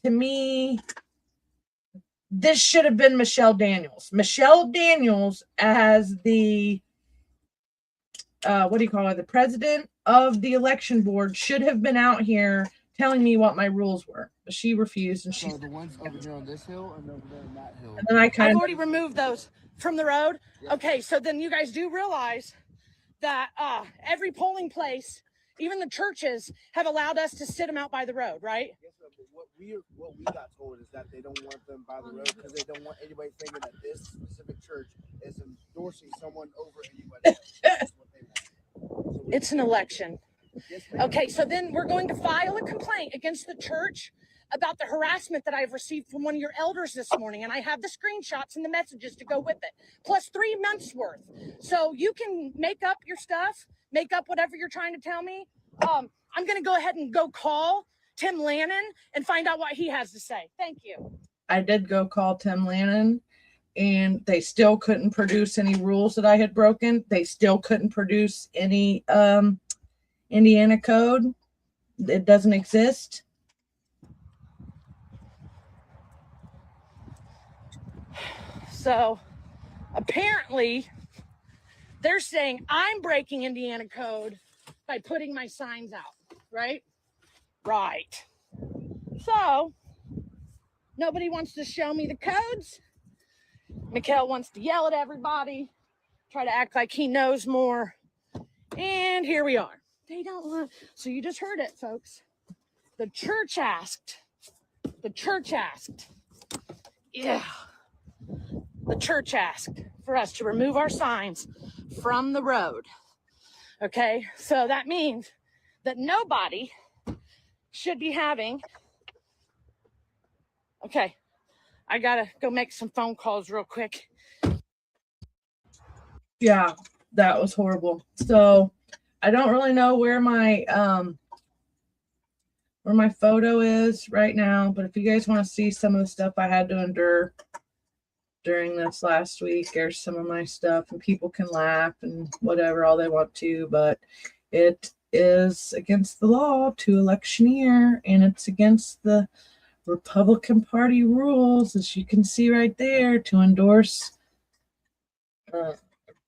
to me, this should have been Michelle Daniels. Michelle Daniels as the what do you call her? The president of the election board should have been out here telling me what my rules were. But she refused, and she's the ones over here on this hill and over there on that hill. and then I've already removed those from the road. Yeah. Okay, so then you guys do realize that every polling place, even the churches, have allowed us to sit them out by the road, right? Yes, sir, but what we got told is that they don't want them by the road because they don't want anybody thinking that this specific church is endorsing someone over anybody else. That's what they want. So It's an election. Yes, ma'am. Okay, so then we're going to file a complaint against the church about the harassment that I've received from one of your elders this morning, and I have the screenshots and the messages to go with it, plus 3 months worth. So you can make up your stuff, make up whatever you're trying to tell me. I'm going to go ahead and go call Tim Lannon and find out what he has to say. Thank you. I did go call Tim Lannon, and they still couldn't produce any rules that I had broken. They still couldn't produce any Indiana code. It doesn't exist. So apparently they're saying I'm breaking Indiana code by putting my signs out, right? Right. So nobody wants to show me the codes. Mikhail wants to yell at everybody, try to act like he knows more. And here we are. They don't want, so you just heard it, folks. The church asked. Yeah. The church asked for us to remove our signs from the road. Okay, so that means that nobody should be having. Okay, I gotta go make some phone calls real quick. Yeah, that was horrible. So I don't really know where my photo is right now, but if you guys want to see some of the stuff I had to endure during this last week, there's some of my stuff, and people can laugh and whatever all they want to, but it is against the law to electioneer, and it's against the Republican Party rules, as you can see right there, to endorse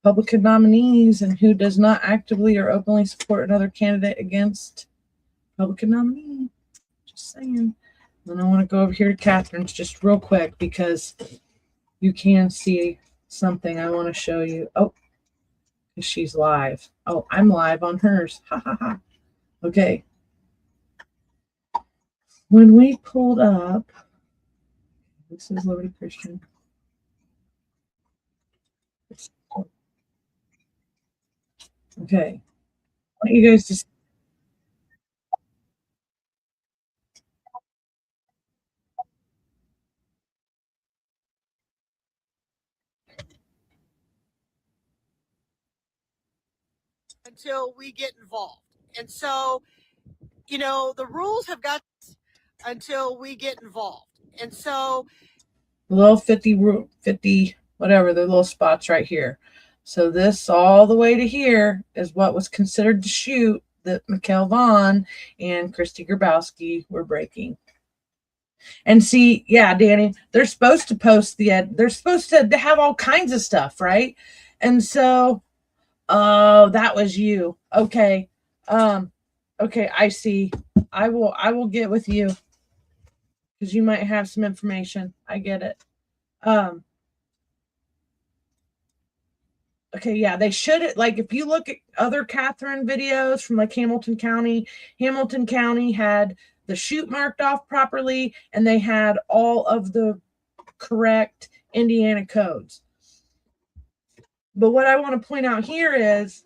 Republican nominees and who does not actively or openly support another candidate against Republican nominee. Just saying. Then I want to go over here to Catherine's just real quick because you can see something I want to show you. Oh, she's live. Oh, I'm live on hers. Ha ha ha. Okay. When we pulled up, this is Liberty Christian. Okay. I want you guys to. Until we get involved. And so, you know, the rules have got until we get involved. And so The little 50, whatever, the little spots right here. So this all the way to here is what was considered the shoot that Mikhail Vaughn and Christy Grabowski were breaking. And see, yeah, Danny, they're supposed to post they're supposed to have all kinds of stuff, right? And so, oh, that was you. Okay. Okay, I see. I will get with you because you might have some information. I get it. Okay, yeah, they should, like, if you look at other Catherine videos from like Hamilton County had the shoot marked off properly, and they had all of the correct Indiana codes. But what I want to point out here is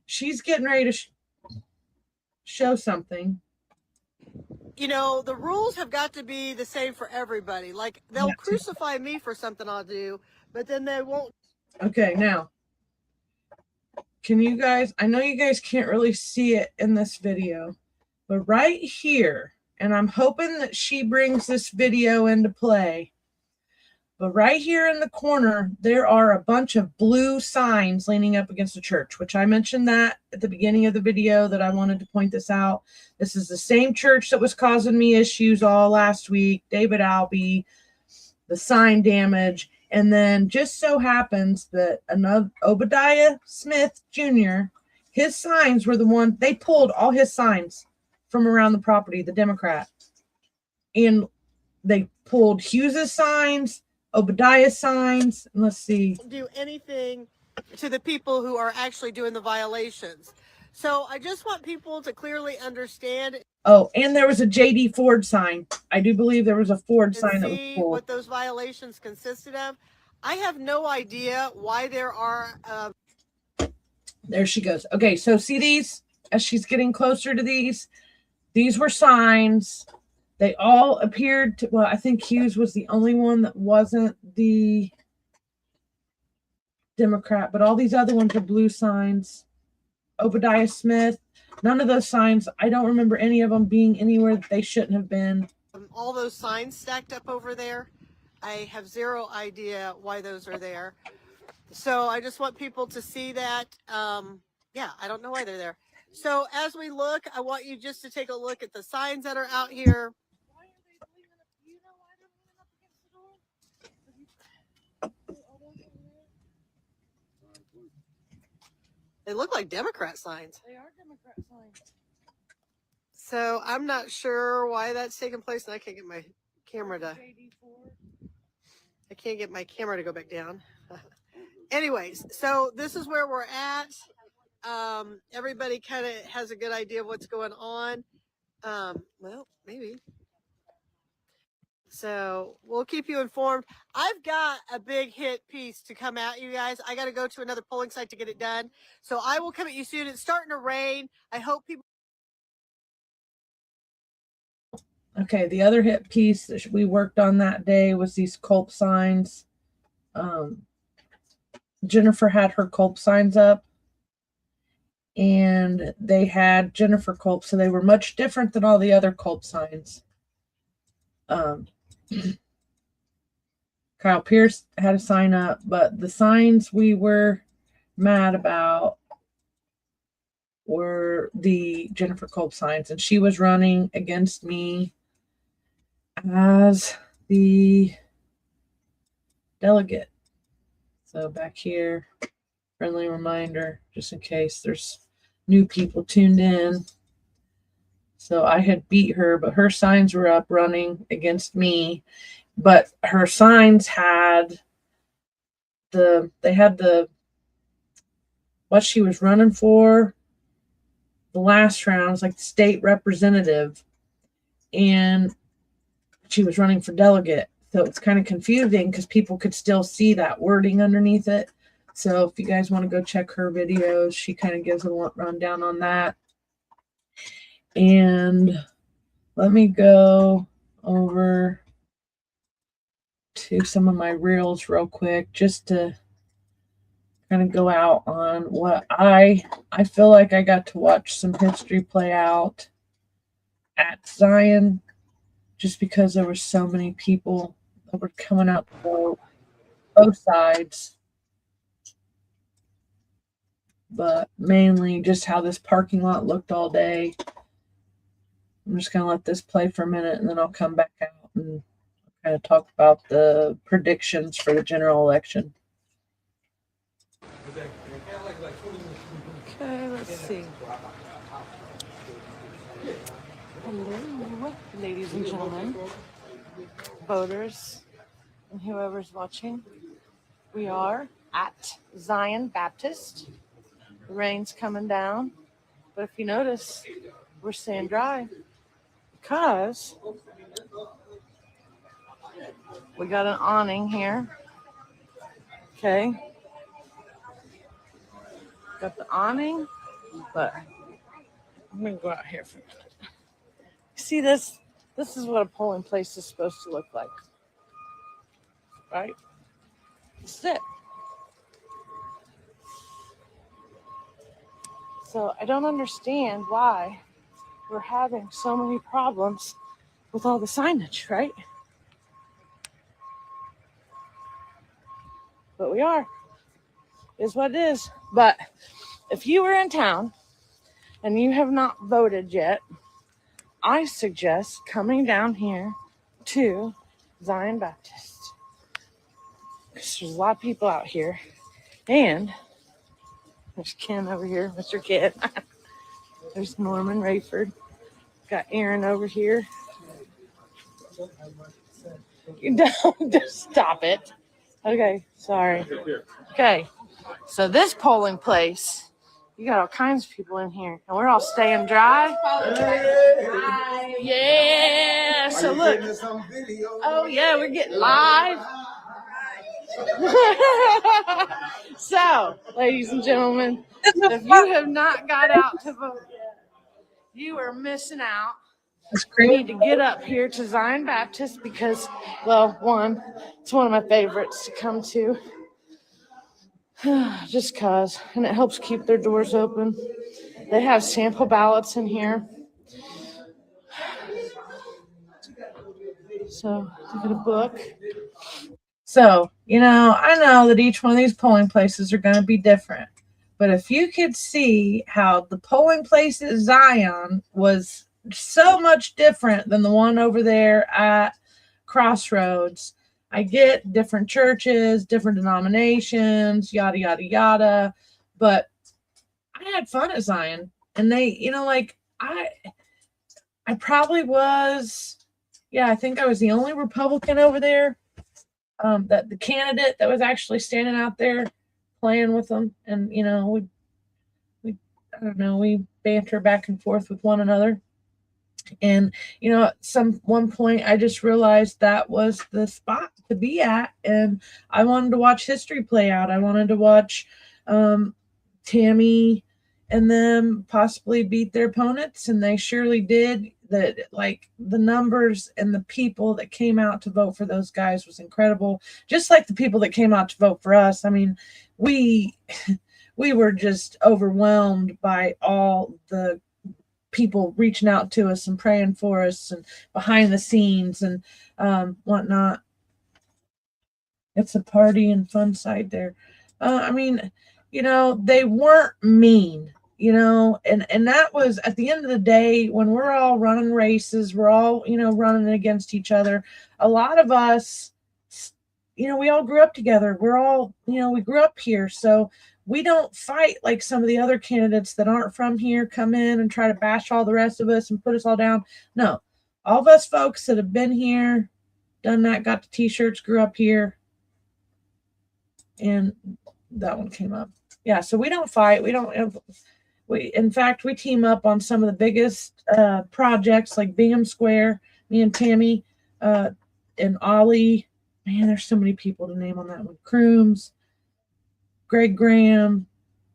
she's getting ready to show something. you know, the rules have got to be the same for everybody. Like, they'll crucify me for something I'll do, but then they won't. Okay, now, can you guys, I know you guys can't really see it in this video, but right here, and I'm hoping that she brings this video into play, but right here in the corner, there are a bunch of blue signs leaning up against the church, which I mentioned that at the beginning of the video that I wanted to point this out. This is the same church that was causing me issues all last week, David Albee, the sign damage. And then just so happens that another Obadiah Smith Jr., his signs were the one, they pulled all his signs from around the property, the Democrat. And they pulled Hughes's signs, Obadiah's signs. And let's see. Do anything to the people who are actually doing the violations. So I just want people to clearly understand. Oh, and there was a JD Ford sign. I do believe there was a Ford sign that was pulled. What those violations consisted of. I have no idea why there are. There she goes. Okay, so see these? As she's getting closer to these were signs. They all appeared to, well, I think Hughes was the only one that wasn't the Democrat, but all these other ones are blue signs. Obadiah Smith, none of those signs, I don't remember any of them being anywhere that they shouldn't have been. All those signs stacked up over there, I have zero idea why those are there. So I just want people to see that. Yeah, I don't know why they're there. So as we look, I want you just to take a look at the signs that are out here. Why are they leaning up? Do you know why they're leaning up against the door? They look like Democrat signs. They are Democrat signs. So I'm not sure why that's taking place, and I can't get my camera to. I can't get my camera to go back down. Anyways, so this is where we're at. Everybody kind of has a good idea of what's going on. Well, maybe. So we'll keep you informed. I've got a big hit piece to come at you guys. I got to go to another polling site to get it done. So I will come at you soon. It's starting to rain. I hope people. Okay, the other hit piece that we worked on that day was these culp signs. Jennifer had her culp signs up, and they had Jennifer culp, so they were much different than all the other culp signs. Kyle Pierce had a sign up, but the signs we were mad about were the Jennifer culp signs, and she was running against me as the delegate. So back here, friendly reminder, just in case there's new people tuned in. So I had beat her, but her signs were up running against me. But her signs had what she was running for the last round was like the state representative, and she was running for delegate. So it's kind of confusing because people could still see that wording underneath it. So if you guys want to go check her videos, she kind of gives a rundown on that. And let me go over to some of my reels real quick, just to kind of go out on what I feel like I got to watch some history play out at Zion, just because there were so many people that were coming out for both sides, but mainly just how this parking lot looked all day. I'm just going to let this play for a minute, and then I'll come back out and kind of talk about the predictions for the general election. Okay, let's see. Hello, ladies and gentlemen, voters, and whoever's watching. We are at Zion Baptist. The rain's coming down, but if you notice, we're staying dry because we got an awning here. Okay. Got the awning, but I'm going to go out here for a minute. See this? This is what a polling place is supposed to look like. Right? That's it. So I don't understand why we're having so many problems with all the signage, right? But we are. It is what it is. But if you were in town and you have not voted yet, I suggest coming down here to Zion Baptist. Because there's a lot of people out here. And there's Ken over here, Mr. Kid. There's Norman Rayford. Got Aaron over here. You don't just stop it. Okay, sorry. Okay, so this polling place, you got all kinds of people in here, and we're all staying dry. Yeah, so look. Oh, yeah, we're getting live. So, ladies and gentlemen, if you have not got out to vote yet, you are missing out. You need to get up here to Zion Baptist because, well, one, it's one of my favorites to come to. Just cause, and it helps keep their doors open. They have sample ballots in here. So, look at a book. So, I know that each one of these polling places are going to be different. But if you could see how the polling place at Zion was so much different than the one over there at Crossroads. I get different churches, different denominations, yada, yada, yada. But I had fun at Zion. And they, I probably was, I think I was the only Republican over there. That the candidate that was actually standing out there playing with them. And, we I don't know, we banter back and forth with one another. And, at one point I just realized that was the spot to be at. And I wanted to watch history play out. I wanted to watch Tammy and them possibly beat their opponents. And they surely did. That, like, the numbers and the people that came out to vote for those guys was incredible. Just like the people that came out to vote for us. I mean, we were just overwhelmed by all the people reaching out to us and praying for us and behind the scenes and whatnot. It's a party and fun side there. They weren't mean. And that was at the end of the day when we're all running races, we're all, running against each other. A lot of us, we all grew up together. We're all, we grew up here. So we don't fight like some of the other candidates that aren't from here come in and try to bash all the rest of us and put us all down. No, all of us folks that have been here, done that, got the t-shirts, grew up here. And that one came up. Yeah. So we don't fight. In fact, we team up on some of the biggest projects like Bingham Square, me and Tammy and Ollie. Man, there's so many people to name on that one. Crooms, Greg Graham,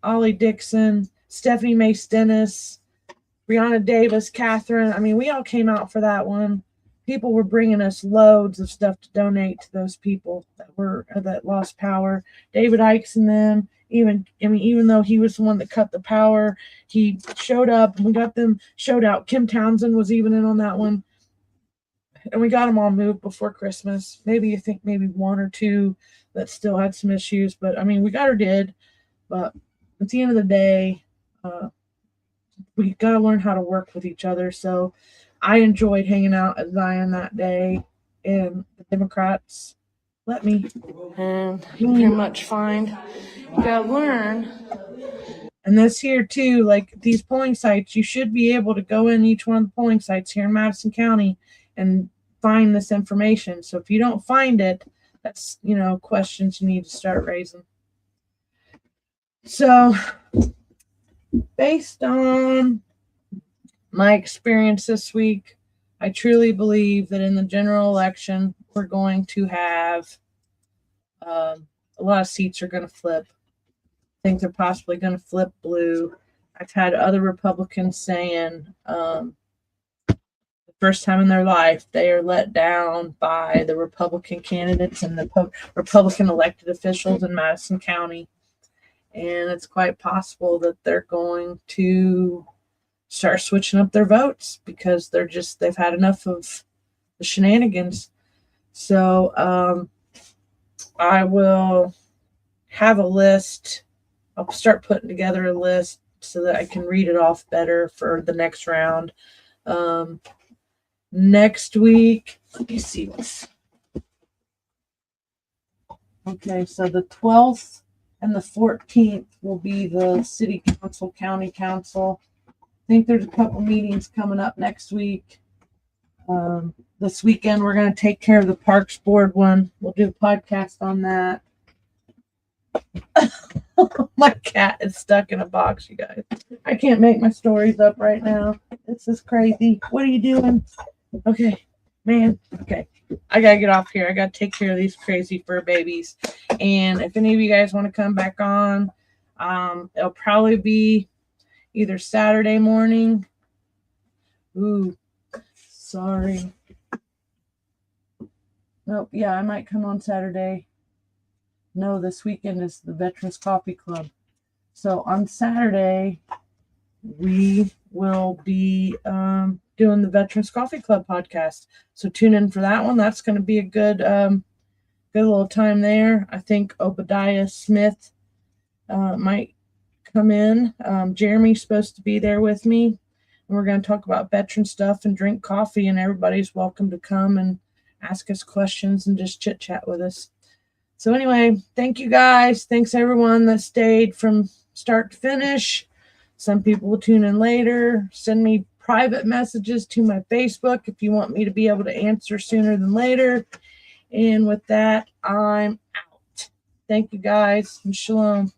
Ollie Dixon, Stephanie Mace Dennis, Brianna Davis, Catherine. I mean, we all came out for that one. People were bringing us loads of stuff to donate to those people that lost power. David Ikes and them. Even though he was the one that cut the power, he showed up and we got them showed out. Kim Townsend was even in on that one. And we got them all moved before Christmas. Maybe one or two that still had some issues. But, we got her did. But at the end of the day, we got to learn how to work with each other. So I enjoyed hanging out at Zion that day. And the Democrats let me. And you pretty much find you gotta learn. And this here too, like these polling sites, you should be able to go in each one of the polling sites here in Madison County and find this information. So if you don't find it, that's, questions you need to start raising. So based on my experience this week, I truly believe that in the general election, we're going to have a lot of seats are going to flip. I think they're possibly going to flip blue. I've had other Republicans saying first time in their life, they are let down by the Republican candidates and the Republican elected officials in Madison County. And it's quite possible that they're going to start switching up their votes because they've had enough of the shenanigans. So I will have a list. I'll start putting together a list so that I can read it off better for the next round. Next week, let me see what's okay. So the 12th and the 14th will be the city council, county council. I think there's a couple meetings coming up next week. This weekend, we're going to take care of the Parks Board one. We'll do a podcast on that. My cat is stuck in a box, you guys. I can't make my stories up right now. This is crazy. What are you doing? Okay, man. Okay. I got to get off here. I got to take care of these crazy fur babies. And if any of you guys want to come back on, it'll probably be either Saturday morning. Ooh, sorry. Nope. Yeah, I might come on Saturday. No, this weekend is the Veterans Coffee Club. So on Saturday, we will be doing the Veterans Coffee Club podcast. So tune in for that one. That's going to be a good little time there. I think Obadiah Smith might come in. Jeremy's supposed to be there with me. And we're going to talk about veteran stuff and drink coffee, and everybody's welcome to come and ask us questions and just chit chat with us. So anyway, thank you guys. Thanks everyone that stayed from start to finish. Some people will tune in later. Send me private messages to my Facebook if you want me to be able to answer sooner than later. And with that, I'm out. Thank you guys, and shalom.